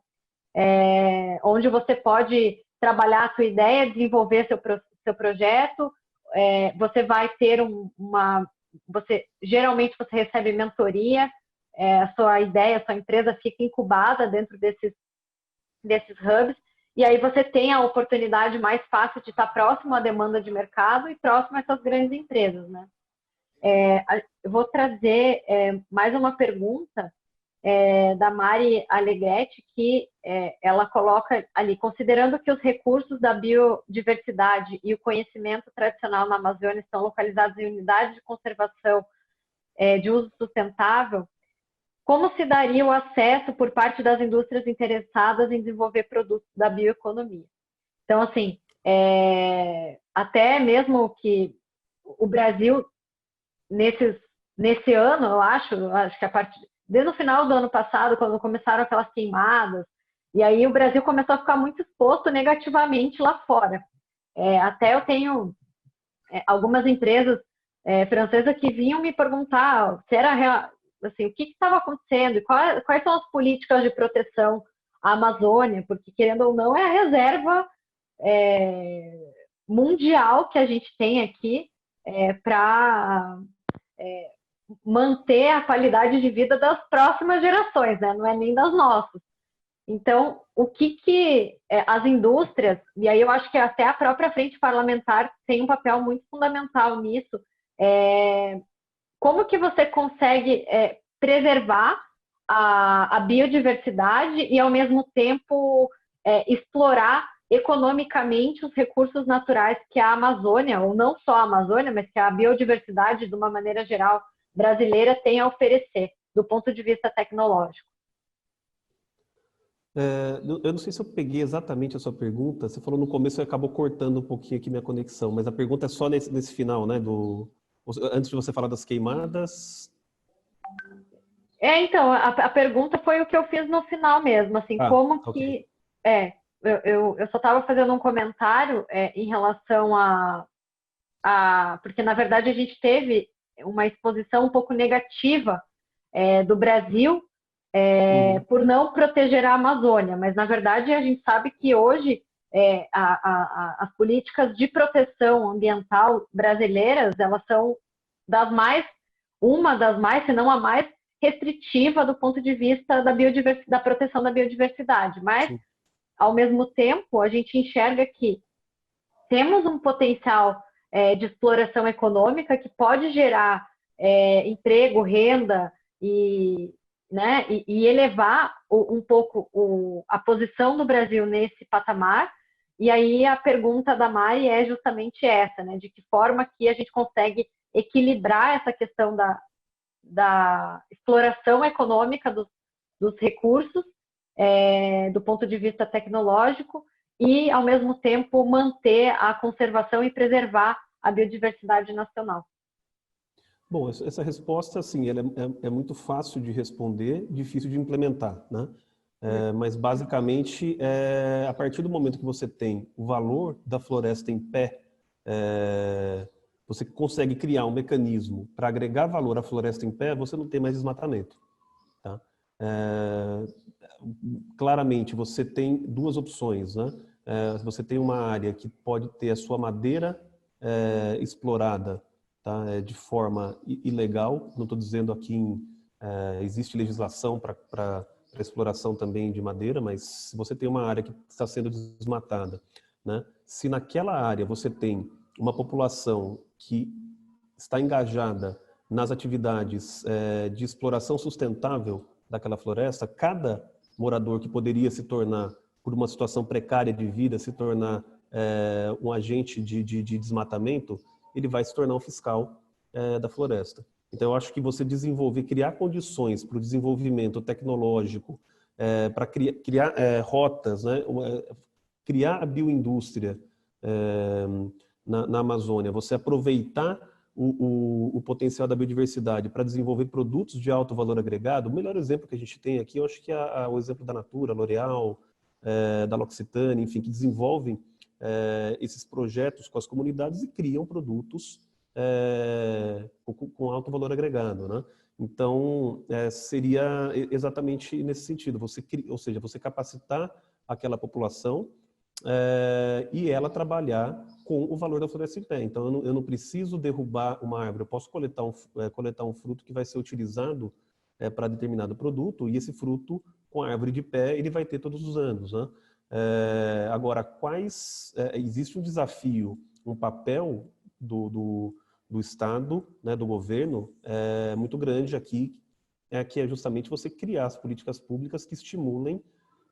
onde você pode trabalhar a sua ideia, desenvolver seu projeto, você vai ter geralmente você recebe mentoria, a sua ideia, a sua empresa fica incubada dentro desses desses hubs, e aí você tem a oportunidade mais fácil de estar próximo à demanda de mercado e próximo a essas grandes empresas, né? Eu vou trazer mais uma pergunta da Mari Alegretti, que ela coloca ali, considerando que os recursos da biodiversidade e o conhecimento tradicional na Amazônia estão localizados em unidades de conservação de uso sustentável, como se daria o acesso por parte das indústrias interessadas em desenvolver produtos da bioeconomia? Então, assim, até mesmo que o Brasil, nesse ano, eu acho que desde o final do ano passado, quando começaram aquelas queimadas, e aí o Brasil começou a ficar muito exposto negativamente lá fora. Até eu tenho algumas empresas francesas que vinham me perguntar se era assim, o que estava acontecendo e quais são as políticas de proteção à Amazônia, porque, querendo ou não, é a reserva mundial que a gente tem aqui para manter a qualidade de vida das próximas gerações, né? Não é nem das nossas. Então, o que as indústrias, e aí eu acho que até a própria frente parlamentar tem um papel muito fundamental nisso, como que você consegue preservar a biodiversidade e, ao mesmo tempo, explorar economicamente os recursos naturais que a Amazônia, ou não só a Amazônia, mas que a biodiversidade, de uma maneira geral, brasileira tem a oferecer, do ponto de vista tecnológico. Eu não sei se eu peguei exatamente a sua pergunta. Você falou no começo e acabou cortando um pouquinho aqui minha conexão, mas a pergunta é só nesse final, né? Antes de você falar das queimadas. Então, a pergunta foi o que eu fiz no final mesmo, assim, como que... Okay. Eu só estava fazendo um comentário em relação porque, na verdade, a gente teve uma exposição um pouco negativa do Brasil por não proteger a Amazônia, mas, na verdade, a gente sabe que hoje as políticas de proteção ambiental brasileiras, elas são uma das mais, se não a mais restritiva do ponto de vista da proteção da biodiversidade, mas, sim, ao mesmo tempo, a gente enxerga que temos um potencial de exploração econômica que pode gerar emprego, renda e elevar um pouco a posição do Brasil nesse patamar. E aí a pergunta da Mari é justamente essa, né? De que forma que a gente consegue equilibrar essa questão da exploração econômica dos recursos do ponto de vista tecnológico e, ao mesmo tempo, manter a conservação e preservar a biodiversidade nacional. Bom, essa resposta, assim, ela é muito fácil de responder, difícil de implementar, né? Mas, basicamente, a partir do momento que você tem o valor da floresta em pé, você consegue criar um mecanismo para agregar valor à floresta em pé, você não tem mais desmatamento, tá? Claramente, você tem duas opções, né? Você tem uma área que pode ter a sua madeira explorada, tá? De forma ilegal. Não estou dizendo aqui existe legislação para exploração também de madeira, mas se você tem uma área que está sendo desmatada, né? Se naquela área você tem uma população que está engajada nas atividades de exploração sustentável daquela floresta, cada morador que poderia se tornar, por uma situação precária de vida, se tornar um agente de desmatamento, ele vai se tornar um fiscal da floresta. Então, eu acho que você criar condições para o desenvolvimento tecnológico, para criar rotas, né? Criar a bioindústria na Amazônia, você aproveitar o potencial da biodiversidade para desenvolver produtos de alto valor agregado. O melhor exemplo que a gente tem aqui, eu acho que é o exemplo da Natura, L'Oréal, da L'Occitane, enfim, que desenvolvem esses projetos com as comunidades e criam produtos com alto valor agregado, né? Então, seria exatamente nesse sentido, ou seja, você capacitar aquela população e ela trabalhar com o valor da floresta em pé. Então, eu não preciso derrubar uma árvore, eu posso coletar um fruto que vai ser utilizado para determinado produto, e esse fruto com a árvore de pé, ele vai ter todos os anos, né? Agora, existe um desafio, um papel do Estado, né, do governo, muito grande aqui, que é justamente você criar as políticas públicas que estimulem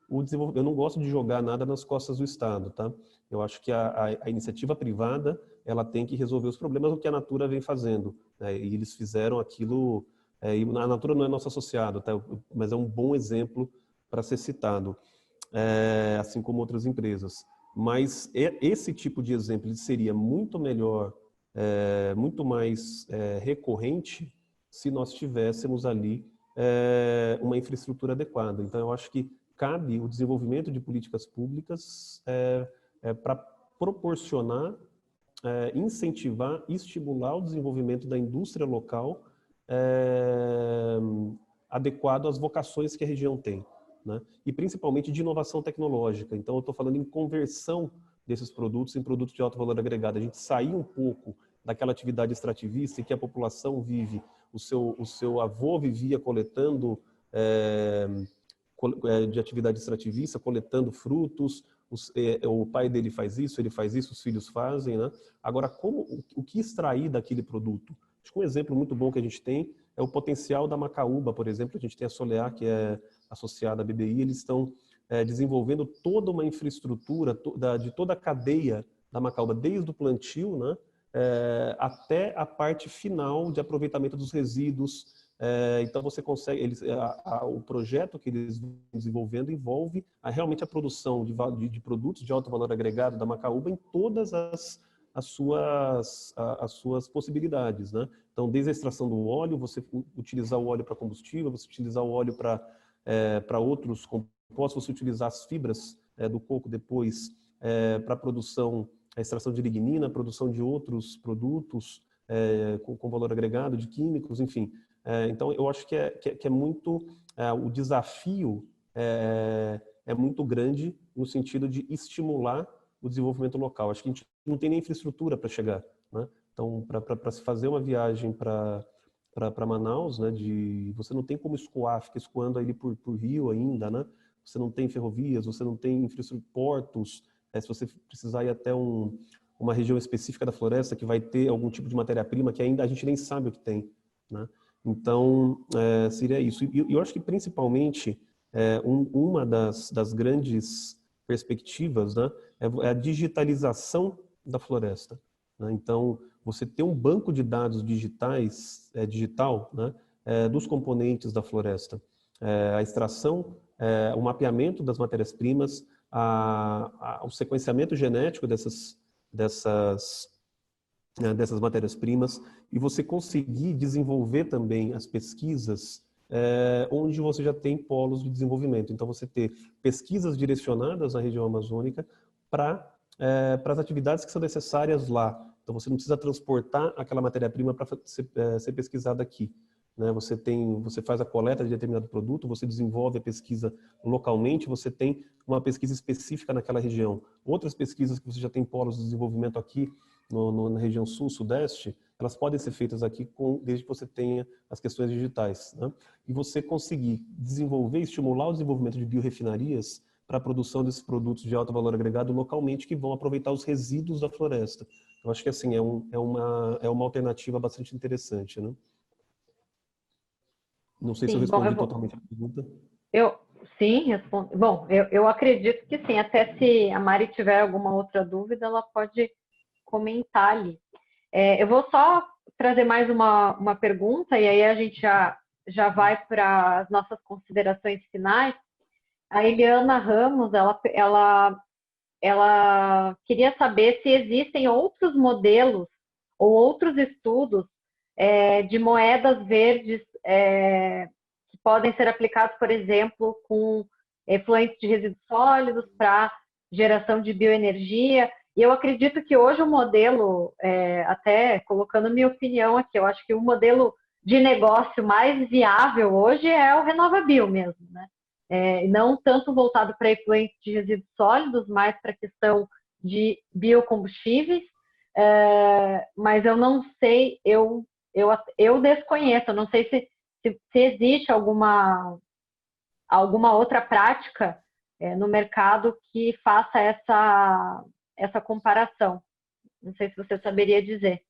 o desenvolvimento. Eu não gosto de jogar nada nas costas do Estado, tá? Eu acho que a iniciativa privada, ela tem que resolver os problemas, o que a Natura vem fazendo, né? E eles fizeram aquilo, e a Natura não é nosso associado, tá? Mas é um bom exemplo para ser citado, assim como outras empresas. Mas esse tipo de exemplo ele seria muito melhor, muito mais recorrente se nós tivéssemos ali uma infraestrutura adequada. Então, eu acho que cabe o desenvolvimento de políticas públicas para proporcionar, incentivar, estimular o desenvolvimento da indústria local adequado às vocações que a região tem, né? E principalmente de inovação tecnológica. Então, eu estou falando em conversão desses produtos em produtos de alto valor agregado. A gente sair um pouco daquela atividade extrativista em que a população vive, o seu avô vivia coletando de atividade extrativista, coletando frutos, o pai dele faz isso, ele faz isso, os filhos fazem, né? Agora, o que extrair daquele produto? Acho que um exemplo muito bom que a gente tem é o potencial da macaúba, por exemplo. A gente tem a Solear, que é associada à BBI, eles estão desenvolvendo toda uma infraestrutura de toda a cadeia da macaúba, desde o plantio, né, até a parte final de aproveitamento dos resíduos. Então você consegue, o projeto que eles vão desenvolvendo envolve realmente a produção de produtos de alto valor agregado da macaúba em todas as suas possibilidades, né? Então, desde a extração do óleo, você utilizar o óleo para combustível, você utilizar o óleo para outros compostos, você utilizar as fibras do coco depois para a extração de lignina, a produção de outros produtos com valor agregado, de químicos, enfim. Então, eu acho que é muito... o desafio é muito grande no sentido de estimular o desenvolvimento local. Acho que a gente não tem nem infraestrutura para chegar, né? Então, para se fazer uma viagem para Manaus, né, você não tem como escoar, fica escoando ali por rio ainda, né? Você não tem ferrovias, você não tem infraestrutura, portos, se você precisar ir até uma região específica da floresta que vai ter algum tipo de matéria-prima que ainda a gente nem sabe o que tem, né? Então, seria isso. E eu acho que, principalmente, uma das grandes perspectivas, né, é a digitalização da floresta, né? Então, você ter um banco de dados digital, né, dos componentes da floresta, a extração, o mapeamento das matérias-primas, o sequenciamento genético dessas matérias-primas, e você conseguir desenvolver também as pesquisas onde você já tem polos de desenvolvimento. Então, você ter pesquisas direcionadas na região amazônica para as atividades que são necessárias lá. Então, você não precisa transportar aquela matéria-prima para ser pesquisada aqui, né? Você faz a coleta de determinado produto, você desenvolve a pesquisa localmente, você tem uma pesquisa específica naquela região. Outras pesquisas que você já tem polos de desenvolvimento aqui na região sul, sudeste, elas podem ser feitas aqui desde que você tenha as questões digitais, né? E você conseguir desenvolver, estimular o desenvolvimento de biorefinarias para a produção desses produtos de alto valor agregado localmente que vão aproveitar os resíduos da floresta. Eu acho que assim é uma alternativa bastante interessante, né? Não sei se eu Sim, bom, respondi totalmente a pergunta. eu sim, respondo. Bom, eu acredito que sim. Até se a Mari tiver alguma outra dúvida, ela pode comentar ali. Eu vou só trazer mais uma pergunta e aí a gente já vai para as nossas considerações finais. A Eliana Ramos, ela queria saber se existem outros modelos ou outros estudos de moedas verdes que podem ser aplicados, por exemplo, com efluentes de resíduos sólidos para geração de bioenergia. E eu acredito que hoje o modelo, até colocando minha opinião aqui, eu acho que o modelo de negócio mais viável hoje é o RenovaBio mesmo, né? Não tanto voltado para efluentes de resíduos sólidos, mas para a questão de biocombustíveis, mas eu não sei, eu desconheço, eu não sei se existe alguma outra prática no mercado que faça essa comparação. Não sei se você saberia dizer.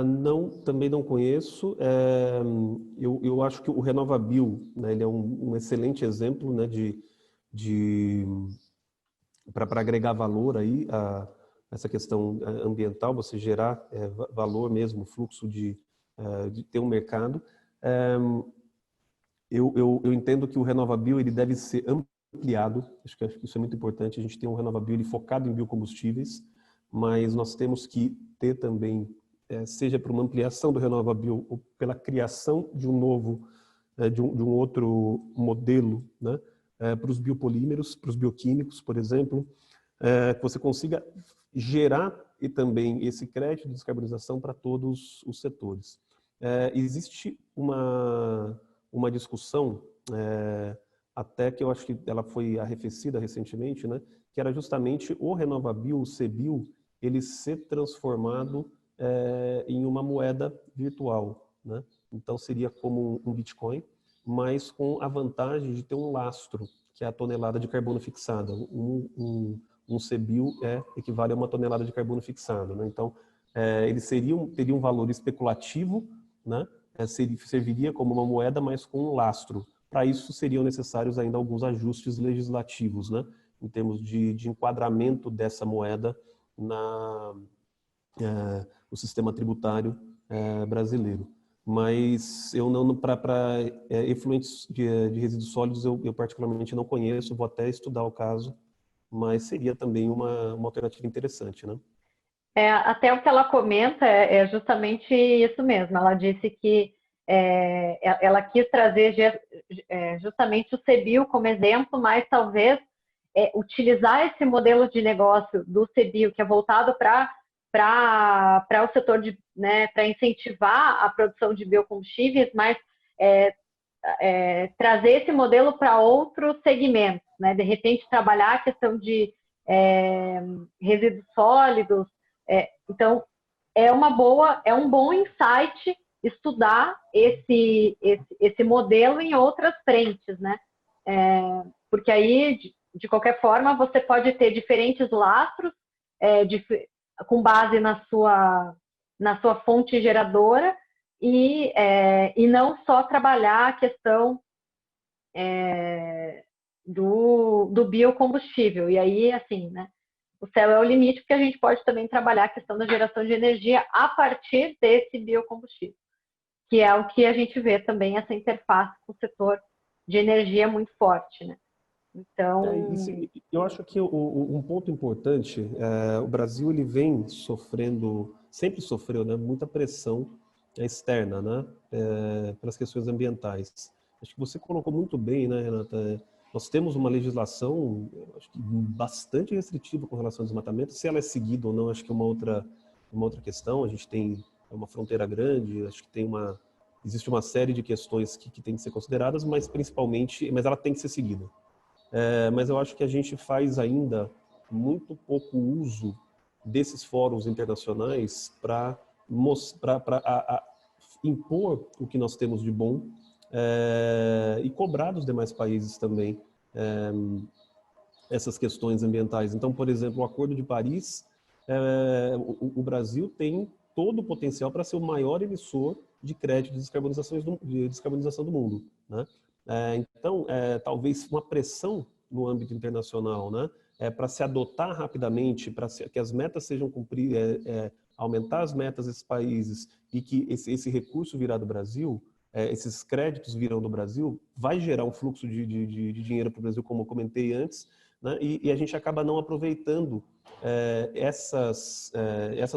Não, também não conheço. Eu acho que o RenovaBio, né, ele é um excelente exemplo, né, para agregar valor aí a essa questão ambiental, você gerar valor mesmo, fluxo de ter um mercado. Eu entendo que o RenovaBio ele deve ser ampliado. Acho que isso é muito importante. A gente tem um RenovaBio ele focado em biocombustíveis, mas nós temos que ter também, seja por uma ampliação do RenovaBio ou pela criação de um novo, de um outro modelo, né, para os biopolímeros, para os bioquímicos, por exemplo, que você consiga gerar e também esse crédito de descarbonização para todos os setores. Existe uma discussão, até que eu acho que ela foi arrefecida recentemente, né, que era justamente o RenovaBio, o CBio, ele ser transformado em uma moeda virtual, né? Então seria como um Bitcoin, mas com a vantagem de ter um lastro, que é a tonelada de carbono fixada. Um CBio equivale a uma tonelada de carbono fixado, né? Então, eles teriam um valor especulativo, né? Serviria como uma moeda, mas com um lastro. Para isso, seriam necessários ainda alguns ajustes legislativos, né? Em termos de enquadramento dessa moeda no sistema tributário brasileiro. Mas eu não, para efluentes de resíduos sólidos, eu particularmente não conheço, vou até estudar o caso, mas seria também uma alternativa interessante, né? Até o que ela comenta é justamente isso mesmo. Ela disse que ela quis trazer justamente o CBio como exemplo, mas talvez utilizar esse modelo de negócio do CBio, que é voltado para o setor de, né, para incentivar a produção de biocombustíveis, mas trazer esse modelo para outros segmentos, né? De repente trabalhar a questão de resíduos sólidos. Então é um bom insight estudar esse modelo em outras frentes, né? Porque aí, de qualquer forma, você pode ter diferentes lastros com base na sua fonte geradora e não só trabalhar a questão do biocombustível. E aí, assim, né? O céu é o limite, porque a gente pode também trabalhar a questão da geração de energia a partir desse biocombustível, que é o que a gente vê também, essa interface com o setor de energia muito forte, né? Então... Eu acho que um ponto importante, o Brasil ele vem sofrendo, sempre sofreu, né, muita pressão externa, né, pelas questões ambientais. Acho que você colocou muito bem, né, Renata? Nós temos uma legislação, acho que bastante restritiva com relação ao desmatamento. Se ela é seguida ou não, acho que é uma outra questão. A gente tem uma fronteira grande, acho que existe uma série de questões que tem que ser consideradas, mas ela tem que ser seguida. Mas eu acho que a gente faz ainda muito pouco uso desses fóruns internacionais para impor o que nós temos de bom e cobrar dos demais países também essas questões ambientais. Então, por exemplo, o Acordo de Paris, o Brasil tem todo o potencial para ser o maior emissor de crédito de descarbonização do mundo, né? Então, talvez uma pressão no âmbito internacional, né, para se adotar rapidamente, para que as metas sejam cumpridas, aumentar as metas desses países e que esse recurso virá do Brasil, esses créditos virão do Brasil, vai gerar um fluxo de dinheiro para o Brasil, como eu comentei antes, né, e a gente acaba não aproveitando essas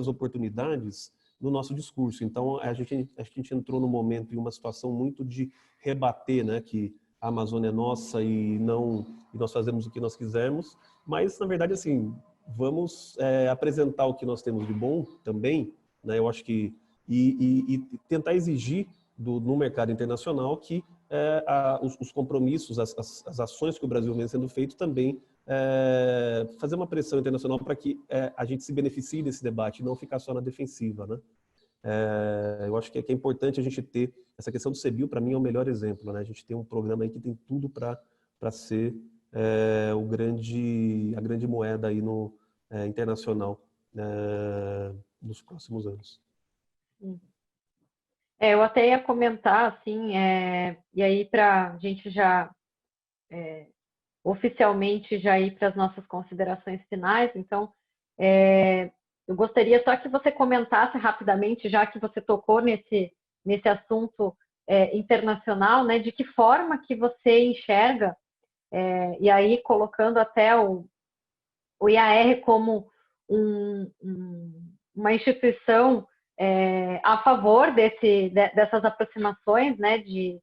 oportunidades no nosso discurso. Então, a gente entrou num momento, em uma situação muito de rebater, né, que a Amazônia é nossa e nós fazemos o que nós quisermos, mas, na verdade, assim, vamos apresentar o que nós temos de bom também, né, eu acho que, e tentar exigir no mercado internacional que os compromissos, as ações que o Brasil vem sendo feito também, fazer uma pressão internacional para que a gente se beneficie desse debate e não ficar só na defensiva, né? Eu acho que é importante a gente ter essa questão do CBio, para mim é o melhor exemplo, né? A gente tem um programa aí que tem tudo para ser a grande moeda aí no internacional nos próximos anos. Eu até ia comentar, assim, e aí para a gente já oficialmente já ir para as nossas considerações finais, então eu gostaria só que você comentasse rapidamente, já que você tocou nesse assunto internacional, né, de que forma que você enxerga, e aí colocando até o IAR como uma instituição a favor dessas aproximações, né, de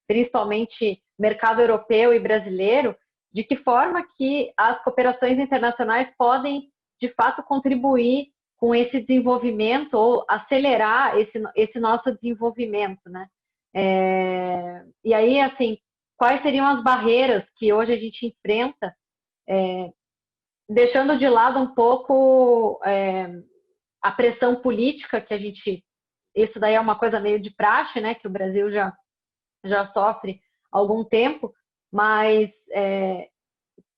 principalmente mercado europeu e brasileiro, de que forma que as cooperações internacionais podem, de fato, contribuir com esse desenvolvimento ou acelerar esse nosso desenvolvimento, né? E aí, assim, quais seriam as barreiras que hoje a gente enfrenta, deixando de lado um pouco a pressão política que a gente... Isso daí é uma coisa meio de praxe, né? Que o Brasil já sofre há algum tempo, mas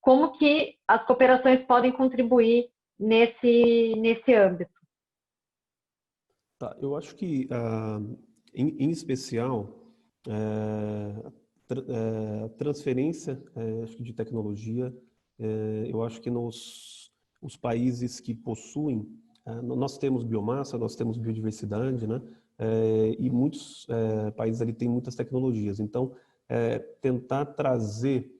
como que as cooperações podem contribuir nesse âmbito? Tá, eu acho que, em especial, transferência acho que de tecnologia, eu acho que os países que possuem, nós temos biomassa, nós temos biodiversidade, né? E muitos países ali têm muitas tecnologias. Então, tentar trazer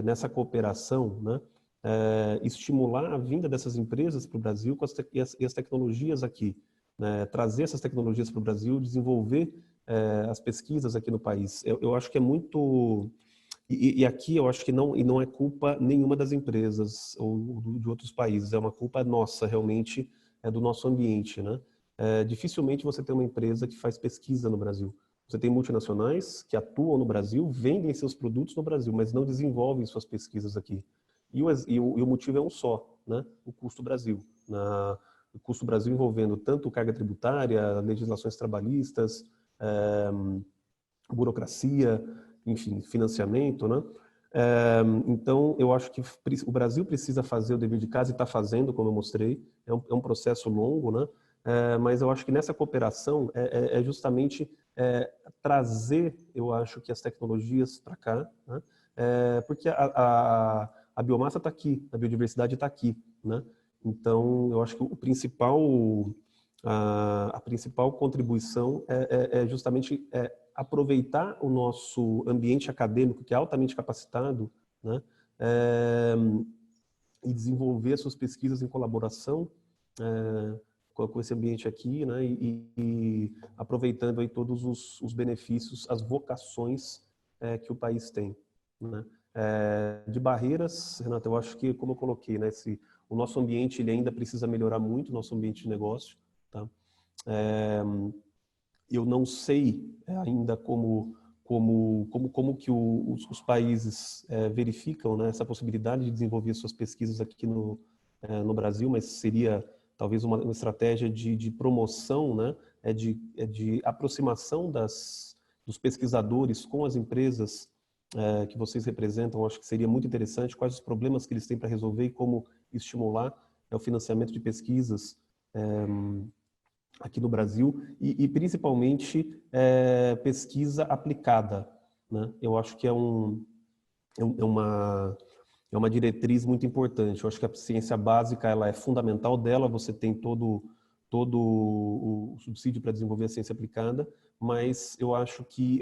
nessa cooperação, né? Estimular a vinda dessas empresas para o Brasil e as tecnologias aqui, né? Trazer essas tecnologias para o Brasil, desenvolver as pesquisas aqui no país. Eu acho que é muito... E aqui eu acho que não é culpa nenhuma das empresas ou de outros países, é uma culpa nossa, realmente, do nosso ambiente, né? Dificilmente você tem uma empresa que faz pesquisa no Brasil. Você tem multinacionais que atuam no Brasil, vendem seus produtos no Brasil, mas não desenvolvem suas pesquisas aqui. E o motivo é um só, né? O custo Brasil. O custo Brasil envolvendo tanto carga tributária, legislações trabalhistas, burocracia, enfim, financiamento, né? Então, eu acho que o Brasil precisa fazer o dever de casa e está fazendo, como eu mostrei. É um processo longo, né? Mas eu acho que nessa cooperação é justamente trazer, eu acho, que as tecnologias para cá, né? Porque a biomassa está aqui, a biodiversidade está aqui, né? Então, eu acho que a principal contribuição é justamente aproveitar o nosso ambiente acadêmico, que é altamente capacitado, né? E desenvolver suas pesquisas em colaboração com esse ambiente aqui, né? E aproveitando aí todos os benefícios, as vocações que o país tem, né? De barreiras, Renata, eu acho que, como eu coloquei, né? O nosso ambiente ele ainda precisa melhorar muito, o nosso ambiente de negócio, tá? Eu não sei ainda como que os países verificam, né, essa possibilidade de desenvolver suas pesquisas aqui no Brasil, mas seria talvez uma estratégia de promoção, né, de aproximação dos pesquisadores com as empresas que vocês representam. Acho que seria muito interessante quais os problemas que eles têm para resolver e como estimular o financiamento de pesquisas aqui no Brasil e principalmente pesquisa aplicada, né? Eu acho que é uma diretriz muito importante. Eu acho que a ciência básica ela é fundamental dela, você tem todo o subsídio para desenvolver a ciência aplicada, mas eu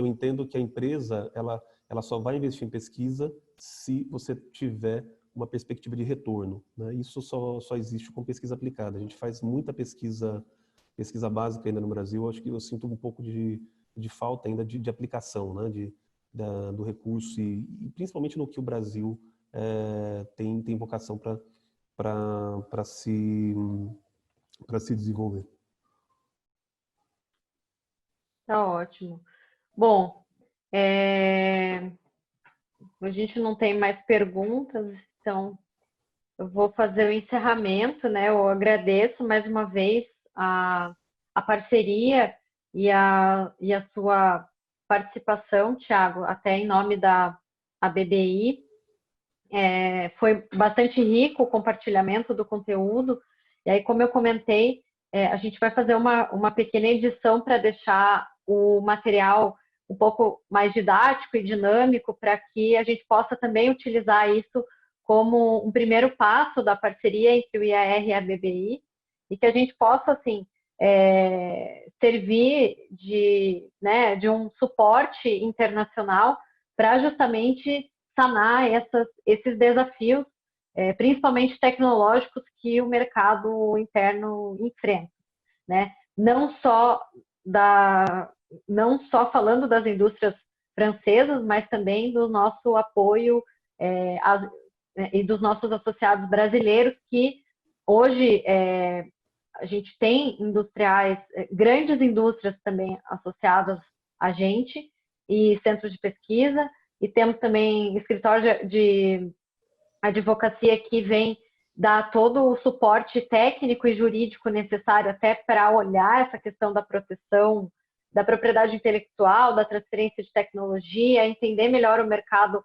entendo que a empresa ela só vai investir em pesquisa se você tiver uma perspectiva de retorno, né? Isso só existe com pesquisa aplicada. A gente faz muita pesquisa básica ainda no Brasil. Acho que eu sinto um pouco de falta ainda de aplicação, né? Do recurso e principalmente no que o Brasil tem vocação para se desenvolver. Tá ótimo. Bom, a gente não tem mais perguntas, então eu vou fazer o encerramento, né? Eu agradeço mais uma vez a a parceria e a sua participação, Thiago, até em nome da ABBI. Foi bastante rico o compartilhamento do conteúdo. E aí, como eu comentei, a gente vai fazer uma pequena edição para deixar o material um pouco mais didático e dinâmico, para que a gente possa também utilizar isso como um primeiro passo da parceria entre o IAR e a BBI, e que a gente possa, assim, servir de um suporte internacional para justamente sanar esses desafios, principalmente tecnológicos, que o mercado interno enfrenta, né? Não só falando das indústrias francesas, mas também do nosso apoio e dos nossos associados brasileiros, que hoje a gente tem grandes indústrias também associadas a gente, e centros de pesquisa, e temos também escritório de advocacia que vem dar todo o suporte técnico e jurídico necessário até para olhar essa questão da proteção da propriedade intelectual, da transferência de tecnologia, entender melhor o mercado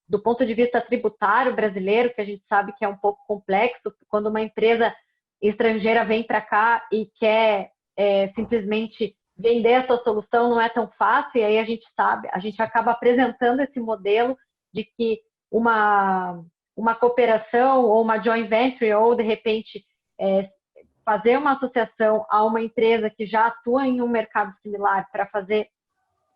do ponto de vista tributário brasileiro, que a gente sabe que é um pouco complexo, quando uma empresa estrangeira vem para cá e quer simplesmente vender a sua solução, não é tão fácil, e aí a gente acaba apresentando esse modelo de que uma cooperação ou uma joint venture, ou de repente fazer uma associação a uma empresa que já atua em um mercado similar para fazer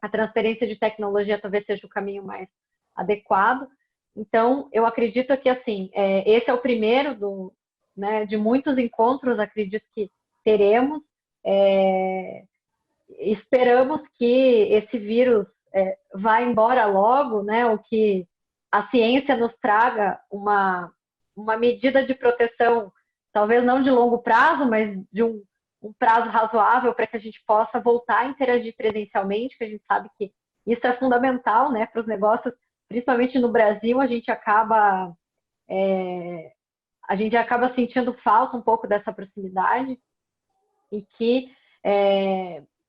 a transferência de tecnologia, talvez seja o caminho mais adequado. Então, eu acredito que, assim, esse é o primeiro de muitos encontros, acredito que teremos. Esperamos que esse vírus vá embora logo, né? O que a ciência nos traga uma medida de proteção, talvez não de longo prazo, mas de um prazo razoável, para que a gente possa voltar a interagir presencialmente, que a gente sabe que isso é fundamental, né, para os negócios, principalmente no Brasil. A gente acaba sentindo falta um pouco dessa proximidade, e que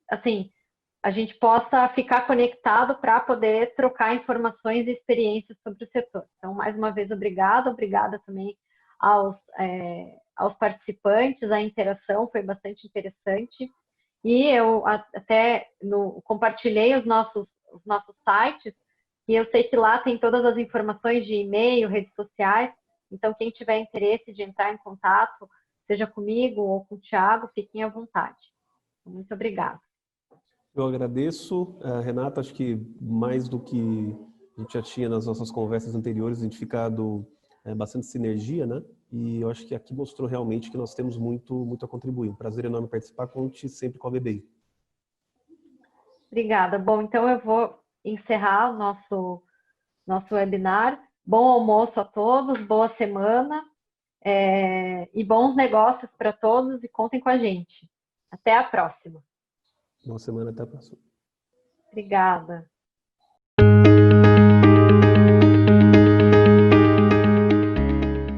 assim, a gente possa ficar conectado para poder trocar informações e experiências sobre o setor. Então, mais uma vez, obrigada também aos participantes, a interação foi bastante interessante, e eu até compartilhei os nossos sites, e eu sei que lá tem todas as informações de e-mail, redes sociais, então quem tiver interesse de entrar em contato, seja comigo ou com o Thiago, fiquem à vontade. Muito obrigada. Eu agradeço, Renata, acho que mais do que a gente já tinha nas nossas conversas anteriores, identificado bastante sinergia, né? E eu acho que aqui mostrou realmente que nós temos muito a contribuir. Um prazer enorme participar, conte sempre com a BBI. Obrigada. Bom, então eu vou encerrar o nosso webinar. Bom almoço a todos, boa semana e bons negócios para todos, e contem com a gente. Até a próxima. Boa semana, até a próxima. Obrigada.